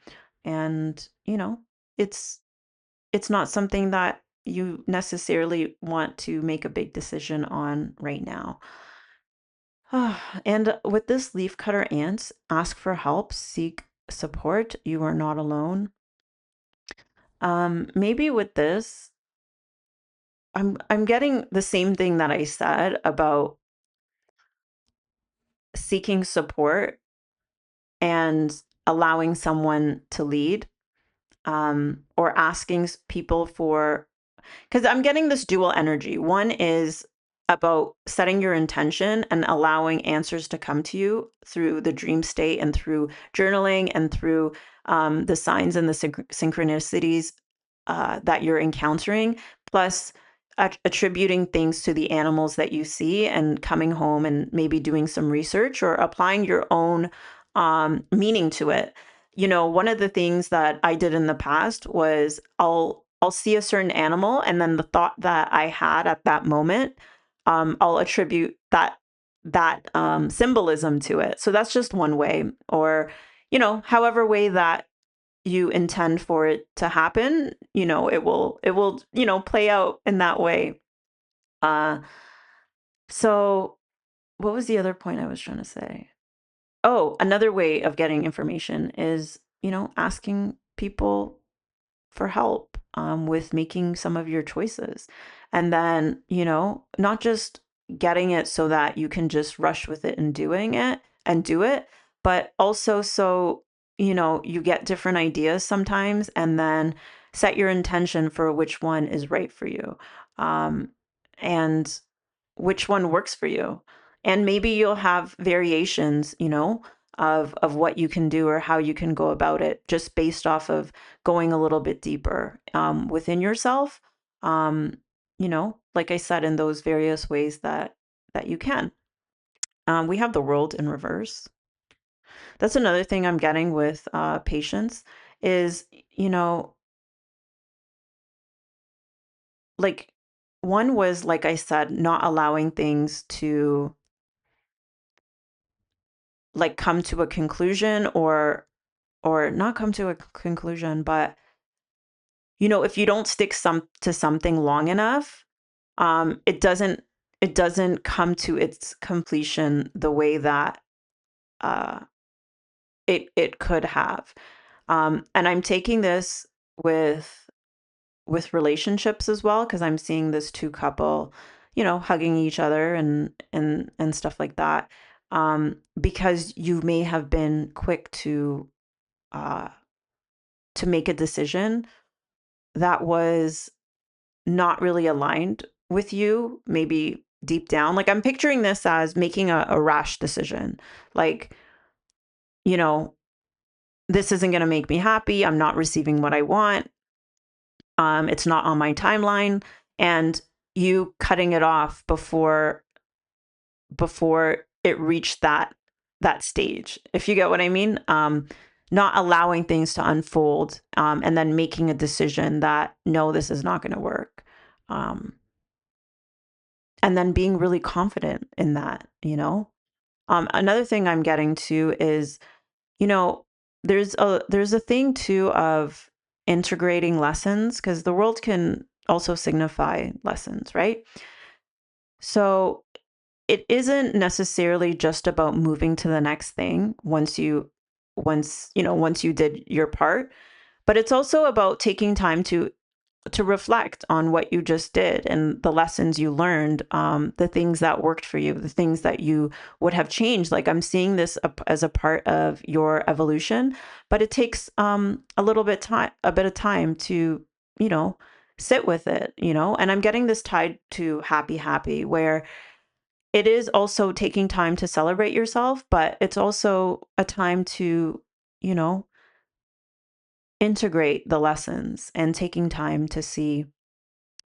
and it's it's not something that you necessarily want to make a big decision on right now. And with this leaf cutter ant, ask for help, seek support. You are not alone. Maybe with this, I'm getting the same thing that I said about seeking support and allowing someone to lead, or asking people for, because I'm getting this dual energy. One is about setting your intention and allowing answers to come to you through the dream state and through journaling and through the signs and the synchronicities that you're encountering. plus attributing things to the animals that you see and coming home and maybe doing some research or applying your own meaning to it. One of the things that I did in the past was I'll see a certain animal, and then the thought that I had at that moment, I'll attribute that symbolism to it. So that's just one way, or however way that you intend for it to happen, it will play out in that way. Uh, so what was the other point I was trying to say? Oh, another way of getting information is, asking people for help with making some of your choices. And then, not just getting it so that you can just rush with it and doing it and do it, but also so, you get different ideas sometimes and then set your intention for which one is right for you. Um, and which one works for you. And maybe you'll have variations, of what you can do or how you can go about it, just based off of going a little bit deeper within yourself. Like I said, in those various ways that you can. We have the world in reverse. That's another thing I'm getting with patience is, like one was, like I said, not allowing things to like come to a conclusion, or not come to a conclusion, but if you don't stick some to something long enough, it doesn't come to its completion the way that uh it could have. And I'm taking this with with relationships as well, because I'm seeing this two couple, hugging each other and stuff like that. Because you may have been quick uh to make a decision that was not really aligned with you, maybe deep down. Like I'm picturing this as making a rash decision. Like, you know, this isn't going to make me happy. I'm not receiving what I want. It's not on my timeline. And you cutting it off before it reached that stage, if you get what I mean. Not allowing things to unfold, and then making a decision that no, this is not going to work. Um, and then being really confident in that. Another thing I'm getting to is, you know, there's a thing too of integrating lessons, because the world can also signify lessons, right? So it isn't necessarily just about moving to the next thing once you did your part, but it's also about taking time to reflect on what you just did and the lessons you learned, the things that worked for you, the things that you would have changed. Like I'm seeing this as a part of your evolution, but it takes a bit of time to, you know, sit with it. And I'm getting this tied to happy, where it is also taking time to celebrate yourself, but it's also a time to, you know, integrate the lessons and taking time to see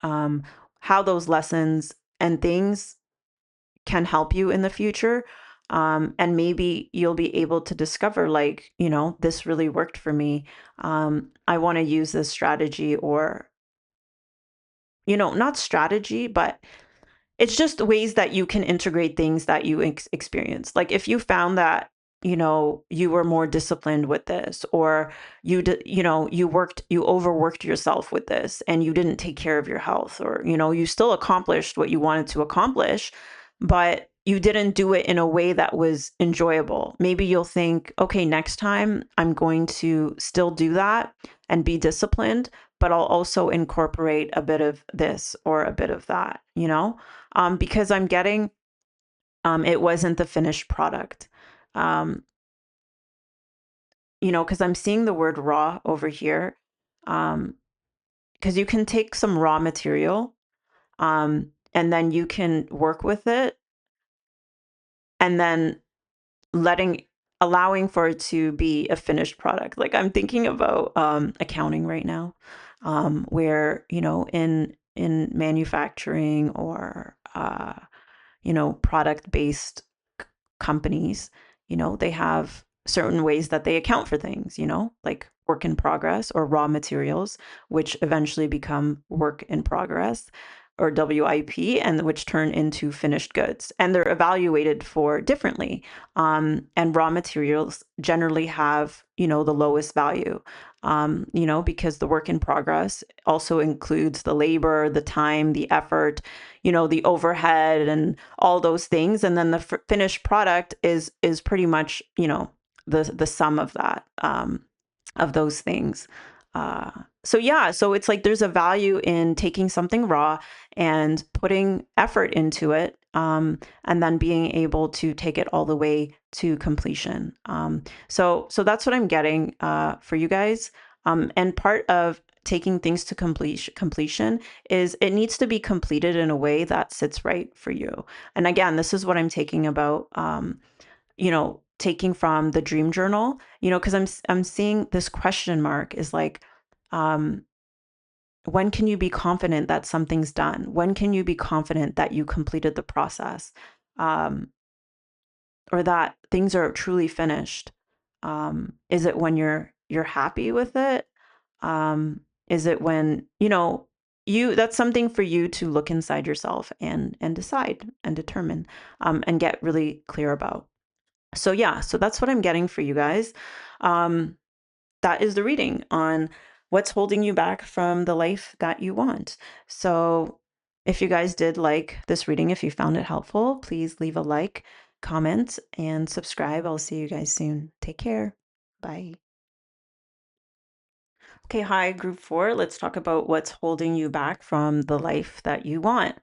um, how those lessons and things can help you in the future. And maybe you'll be able to discover, like, this really worked for me. I want to use this strategy, or, not strategy, but it's just ways that you can integrate things that you experience. Like if you found that, you were more disciplined with this, or you overworked yourself with this and you didn't take care of your health, or, you still accomplished what you wanted to accomplish, but you didn't do it in a way that was enjoyable. Maybe you'll think, okay, next time I'm going to still do that and be disciplined, but I'll also incorporate a bit of this or a bit of that. Because I'm getting, it wasn't the finished product. Um, because I'm seeing the word raw over here. Because you can take some raw material, and then you can work with it, and then letting allowing for it to be a finished product. Like I'm thinking about accounting right now, where, in in manufacturing or product-based companies, they have certain ways that they account for things, like work in progress or raw materials, which eventually become work in progress or WIP, and which turn into finished goods. And they're evaluated for differently. And raw materials generally have, the lowest value, because the work in progress also includes the labor, the time, the effort, the overhead and all those things. And then the finished product is pretty much, the sum of that, of those things. So it's like there's a value in taking something raw and putting effort into it, and then being able to take it all the way to completion. So that's what I'm getting for you guys. And part of taking things to completion is it needs to be completed in a way that sits right for you. And again, this is what I'm taking about, taking from the dream journal, because I'm seeing this question mark is like, um, when can you be confident that something's done? When can you be confident that you completed the process? Um, or that things are truly finished? Is it when you're happy with it? Is it when, that's something for you to look inside yourself and decide and determine, and get really clear about. So yeah, so that's what I'm getting for you guys. Um, that is the reading on what's holding you back from the life that you want. So if you guys did like this reading, if you found it helpful, please leave a like, comment, and subscribe. I'll see you guys soon. Take care. Bye. Okay, hi, group 4. Let's talk about what's holding you back from the life that you want.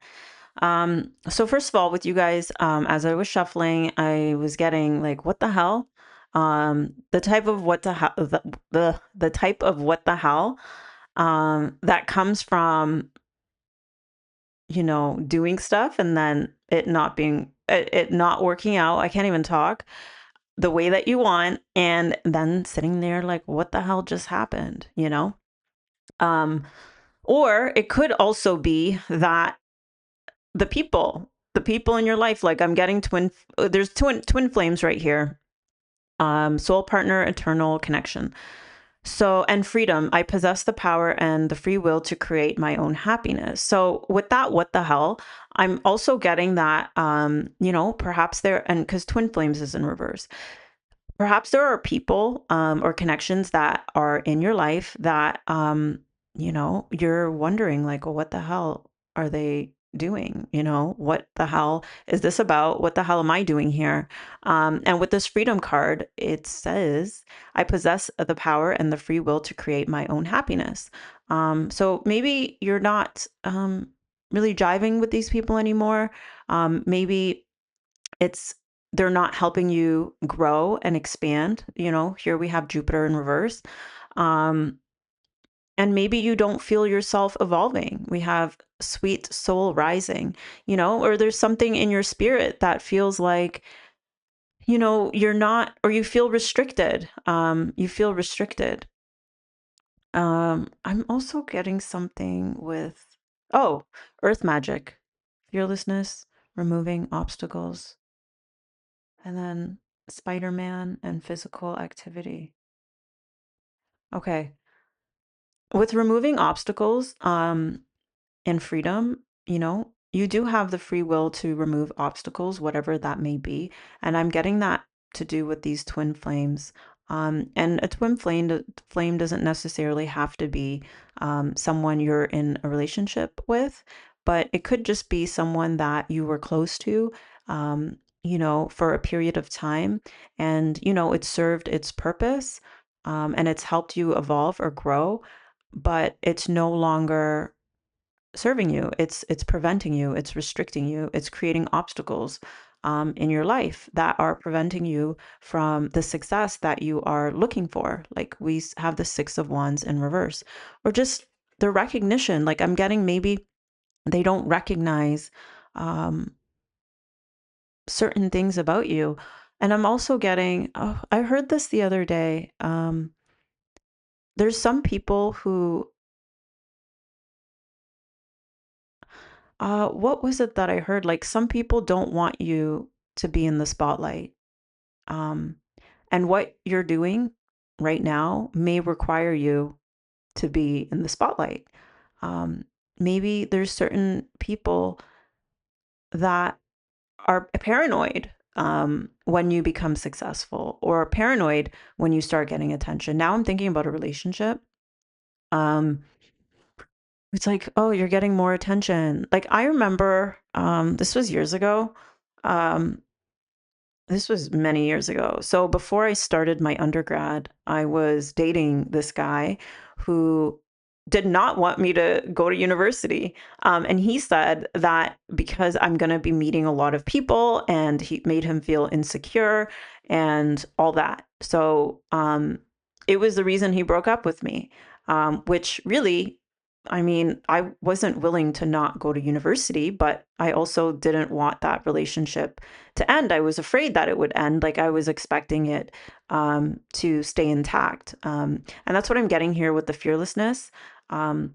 So first of all, with you guys, as I was shuffling, I was getting like, what the hell? The type of what the hell, the type of what the hell, that comes from, doing stuff and then it not working out. I can't even talk the way that you want. And then sitting there like, what the hell just happened? Um, or it could also be that the people in your life, like I'm getting there's twin flames right here. Soul partner, eternal connection. So, and freedom, I possess the power and the free will to create my own happiness. So with that, what the hell, I'm also getting that, perhaps and because twin flames is in reverse, perhaps there are people, or connections that are in your life that, you're wondering like, well, what the hell are they doing? What the hell is this about? What the hell am I doing here? And with this freedom card, it says, I possess the power and the free will to create my own happiness. So maybe you're not, really jiving with these people anymore. Maybe it's they're not helping you grow and expand. Here we have Jupiter in reverse. Um, and maybe you don't feel yourself evolving. We have sweet soul rising, or there's something in your spirit that feels like, you're not, or you feel restricted. You feel restricted. I'm also getting something with, oh, earth magic, fearlessness, removing obstacles. And then Spider-Man and physical activity. Okay. With removing obstacles, and freedom, you do have the free will to remove obstacles, whatever that may be. And I'm getting that to do with these twin flames. And a flame doesn't necessarily have to be, someone you're in a relationship with, but it could just be someone that you were close to, for a period of time. And, it served its purpose, and it's helped you evolve or grow, but it's no longer serving you. It's preventing you. It's restricting you. It's creating obstacles, in your life that are preventing you from the success that you are looking for. Like we have the Six of Wands in reverse, or just the recognition. Like I'm getting maybe they don't recognize, um, certain things about you. And I'm also getting, oh, I heard this the other day. There's some people who What was it that I heard? Like some people don't want you to be in the spotlight. Um, and what you're doing right now may require you to be in the spotlight. Um, Maybe there's certain people that are paranoid when you become successful or paranoid when you start getting attention. Now I'm thinking about a relationship. Um, it's like, oh, you're getting more attention. Like I remember, this was years ago. Um, This was many years ago. So before I started my undergrad, I was dating this guy who did not want me to go to university. And he said that because I'm going to be meeting a lot of people and he made him feel insecure and all that. So it was the reason he broke up with me, which really, I mean, I wasn't willing to not go to university, but I also didn't want that relationship to end. I was afraid that it would end. Like I was expecting it to stay intact. And that's what I'm getting here with the fearlessness, um,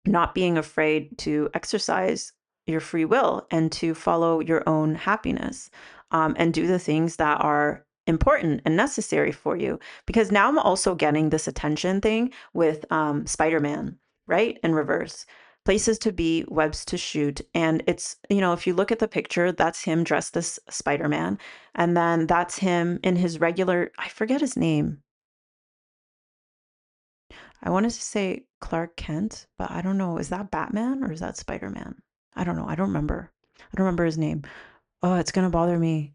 not being afraid to exercise your free will and to follow your own happiness and do the things that are important and necessary for you. Because now I'm also getting this attention thing with Spider-Man, right? In reverse, places to be, webs to shoot. And it's, if you look at the picture, that's him dressed as Spider-Man. And then that's him in his regular, I forget his name. I wanted to say Clark Kent, but I don't know. Is that Batman or is that Spider-Man? I don't know. I don't remember. I don't remember his name. Oh, it's going to bother me.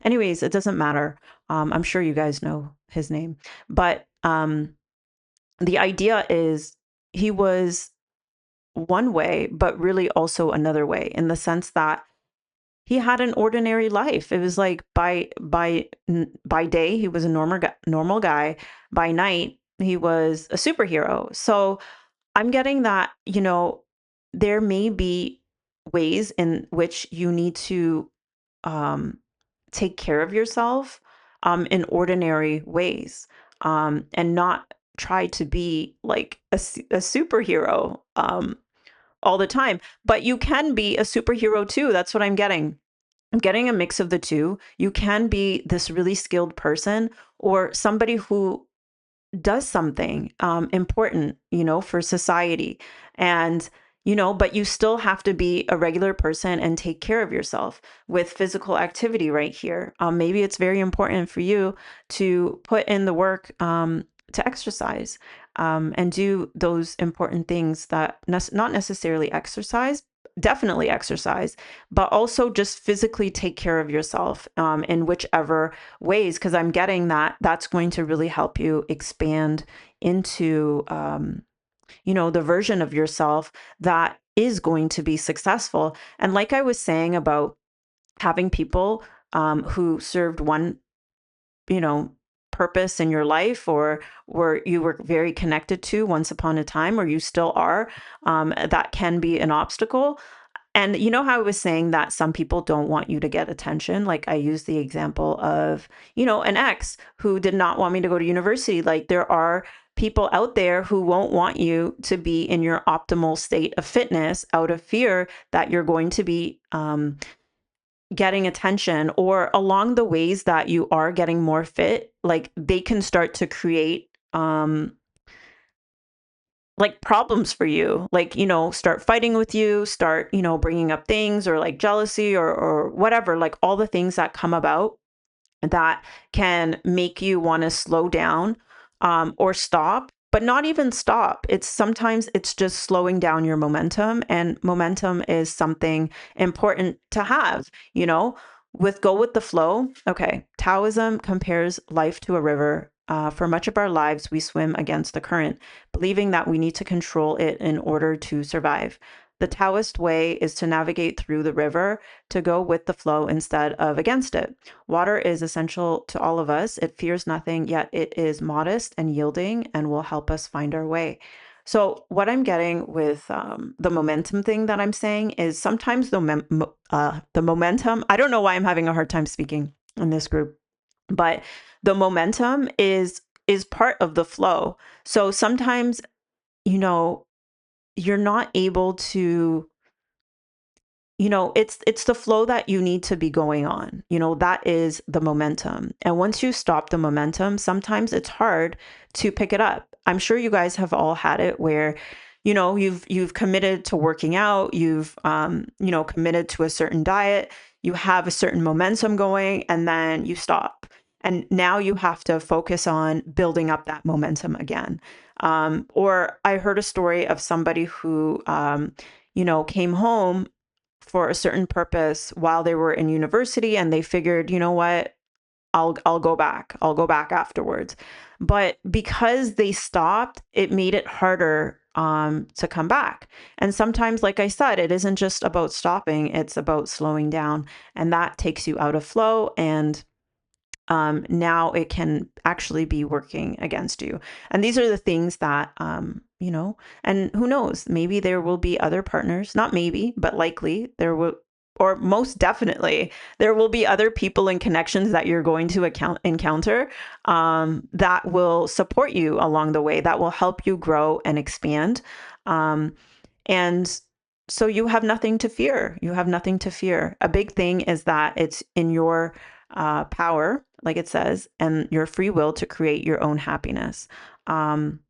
Anyways, it doesn't matter. I'm sure you guys know his name. But the idea is he was one way, but really also another way in the sense that he had an ordinary life. It was like by day he was a normal guy. By night he was a superhero. So I'm getting that, there may be ways in which you need to um, take care of yourself in ordinary ways and not try to be like a superhero all the time. But you can be a superhero too. That's what I'm getting. I'm getting a mix of the two. You can be this really skilled person or somebody who does something important, for society. And, but you still have to be a regular person and take care of yourself with physical activity right here. Maybe it's very important for you to put in the work to exercise and do those important things that not necessarily exercise, definitely exercise, but also just physically take care of yourself in whichever ways, because I'm getting that that's going to really help you expand into, the version of yourself that is going to be successful. And like I was saying about having people who served one, you know, purpose in your life or where you were very connected to once upon a time, or you still are, that can be an obstacle. And you know how I was saying that some people don't want you to get attention? Like I used the example of, an ex who did not want me to go to university. Like there are people out there who won't want you to be in your optimal state of fitness out of fear that you're going to be getting attention, or along the ways that you are getting more fit, like they can start to create like problems for you, like, start fighting with you, start, bringing up things or like jealousy or whatever, like all the things that come about that can make you want to slow down or stop, but not even stop. It's just slowing down your momentum. And momentum is something important to have, with go with the flow. Okay. Taoism compares life to a river. For much of our lives, we swim against the current, believing that we need to control it in order to survive. The Taoist way is to navigate through the river, to go with the flow instead of against it. Water is essential to all of us. It fears nothing, yet it is modest and yielding and will help us find our way. So, what I'm getting with the momentum thing that I'm saying is sometimes the momentum, I don't know why I'm having a hard time speaking in this group, but the momentum is part of the flow. So sometimes, you know, you're not able to. it's the flow that you need to be going on. That is the momentum. And once you stop the momentum, sometimes it's hard to pick it up. I'm sure you guys have all had it where, you've committed to working out, you've committed to a certain diet, you have a certain momentum going, and then you stop. And now you have to focus on building up that momentum again. Or I heard a story of somebody who came home for a certain purpose while they were in university, and they figured, you know what, I'll go back. I'll go back afterwards. But because they stopped, it made it harder to come back. And sometimes, like I said, it isn't just about stopping, it's about slowing down. And that takes you out of flow, and now it can actually be working against you. And these are the things that, and who knows, maybe there will be other partners, not maybe, but likely there will, or most definitely, there will be other people and connections that you're going to encounter that will support you along the way, that will help you grow and expand. Um, and so you have nothing to fear. You have nothing to fear. A big thing is that it's in your power, like it says, and your free will to create your own happiness. Um,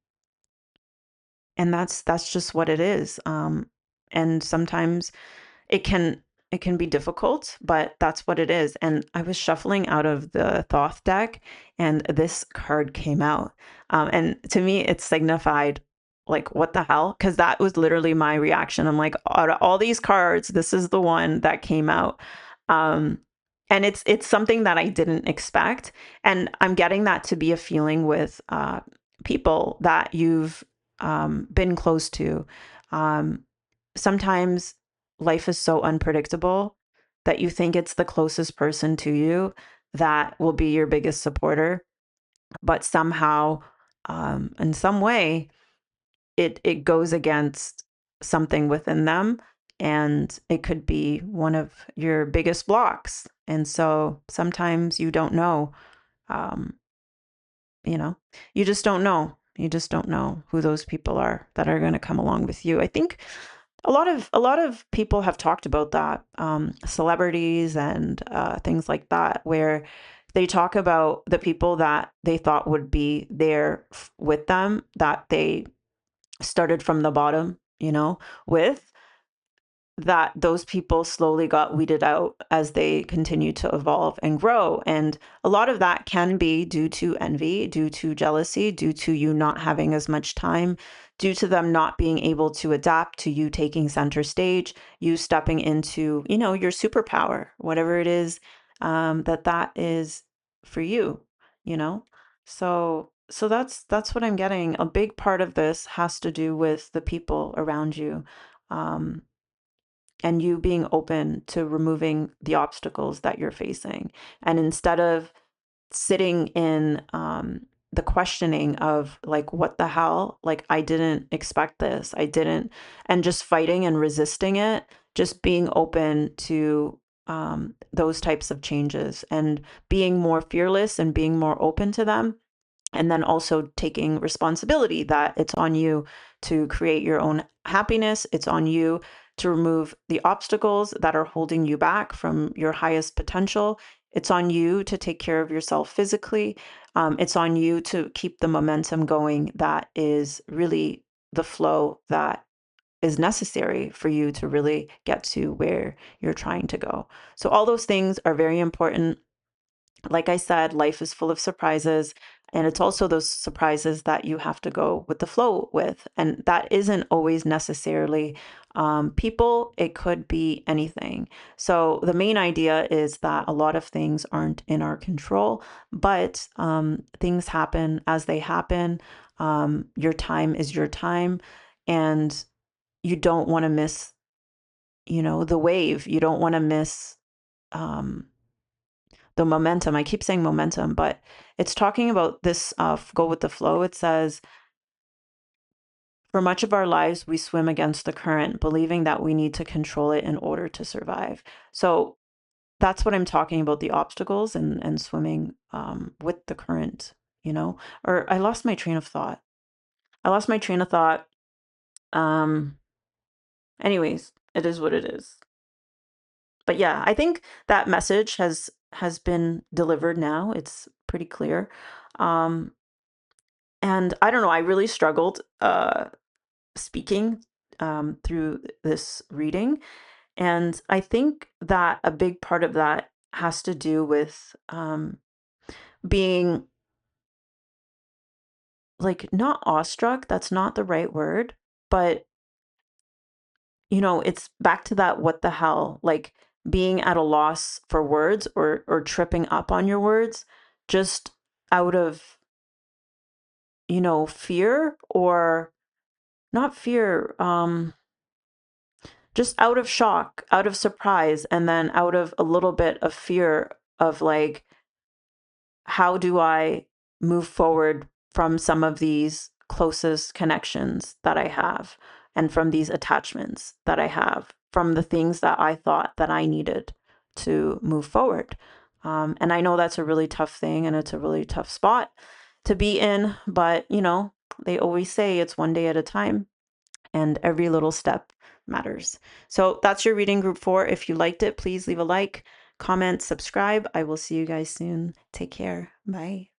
and that's just what it is. And sometimes it can it can be difficult, but that's what it is. And I was shuffling out of the Thoth deck, and this card came out. And to me, it signified like, what the hell? Because that was literally my reaction. I'm like, out of all these cards, this is the one that came out. Um, and it's something that I didn't expect. And I'm getting that to be a feeling with people that you've been close to. Um, Sometimes life is so unpredictable that you think it's the closest person to you that will be your biggest supporter, but somehow, in some way, it goes against something within them, and it could be one of your biggest blocks. And so sometimes you don't know, um, you know, you just don't know. You just don't know who those people are that are going to come along with you. I think a lot of people have talked about that, celebrities and things like that, where they talk about the people that they thought would be there with them, that they started from the bottom, with, that those people slowly got weeded out as they continue to evolve and grow. And a lot of that can be due to envy, due to jealousy, due to you not having as much time, due to them not being able to adapt to you taking center stage, you stepping into, your superpower, whatever it is, that is for you, you know? So that's what I'm getting. A big part of this has to do with the people around you. Um, and you being open to removing the obstacles that you're facing. And instead of sitting in the questioning of like, what the hell? Like, I didn't expect this. I didn't, and just fighting and resisting it, just being open to those types of changes and being more fearless and being more open to them, and then also taking responsibility that it's on you to create your own happiness. It's on you to remove the obstacles that are holding you back from your highest potential. It's on you to take care of yourself physically. It's on you to keep the momentum going that is really the flow that is necessary for you to really get to where you're trying to go. So all those things are very important. Like I said, life is full of surprises. And it's also those surprises that you have to go with the flow with. And that isn't always necessarily people, it could be anything. So the main idea is that a lot of things aren't in our control, but things happen as they happen. Your time is your time. And you don't want to miss, the wave. You don't want to miss. Um, the momentum. I keep saying momentum, but it's talking about this go with the flow. It says, for much of our lives, we swim against the current, believing that we need to control it in order to survive. So that's what I'm talking about, the obstacles and swimming with the current, or I lost my train of thought. I lost my train of thought. Um, Anyways, it is what it is. But yeah, I think that message has been delivered now. It's pretty clear. Um, and I don't know, I really struggled speaking through this reading. And I think that a big part of that has to do with being like not awestruck, that's not the right word, but it's back to that what the hell, like being at a loss for words or tripping up on your words just out of, fear or not fear, just out of shock, out of surprise, and then out of a little bit of fear of like, how do I move forward from some of these closest connections that I have and from these attachments that I have from the things that I thought that I needed to move forward. And I know that's a really tough thing and it's a really tough spot to be in, but they always say it's one day at a time and every little step matters. So that's your reading group 4. If you liked it, please leave a like, comment, subscribe. I will see you guys soon. Take care. Bye.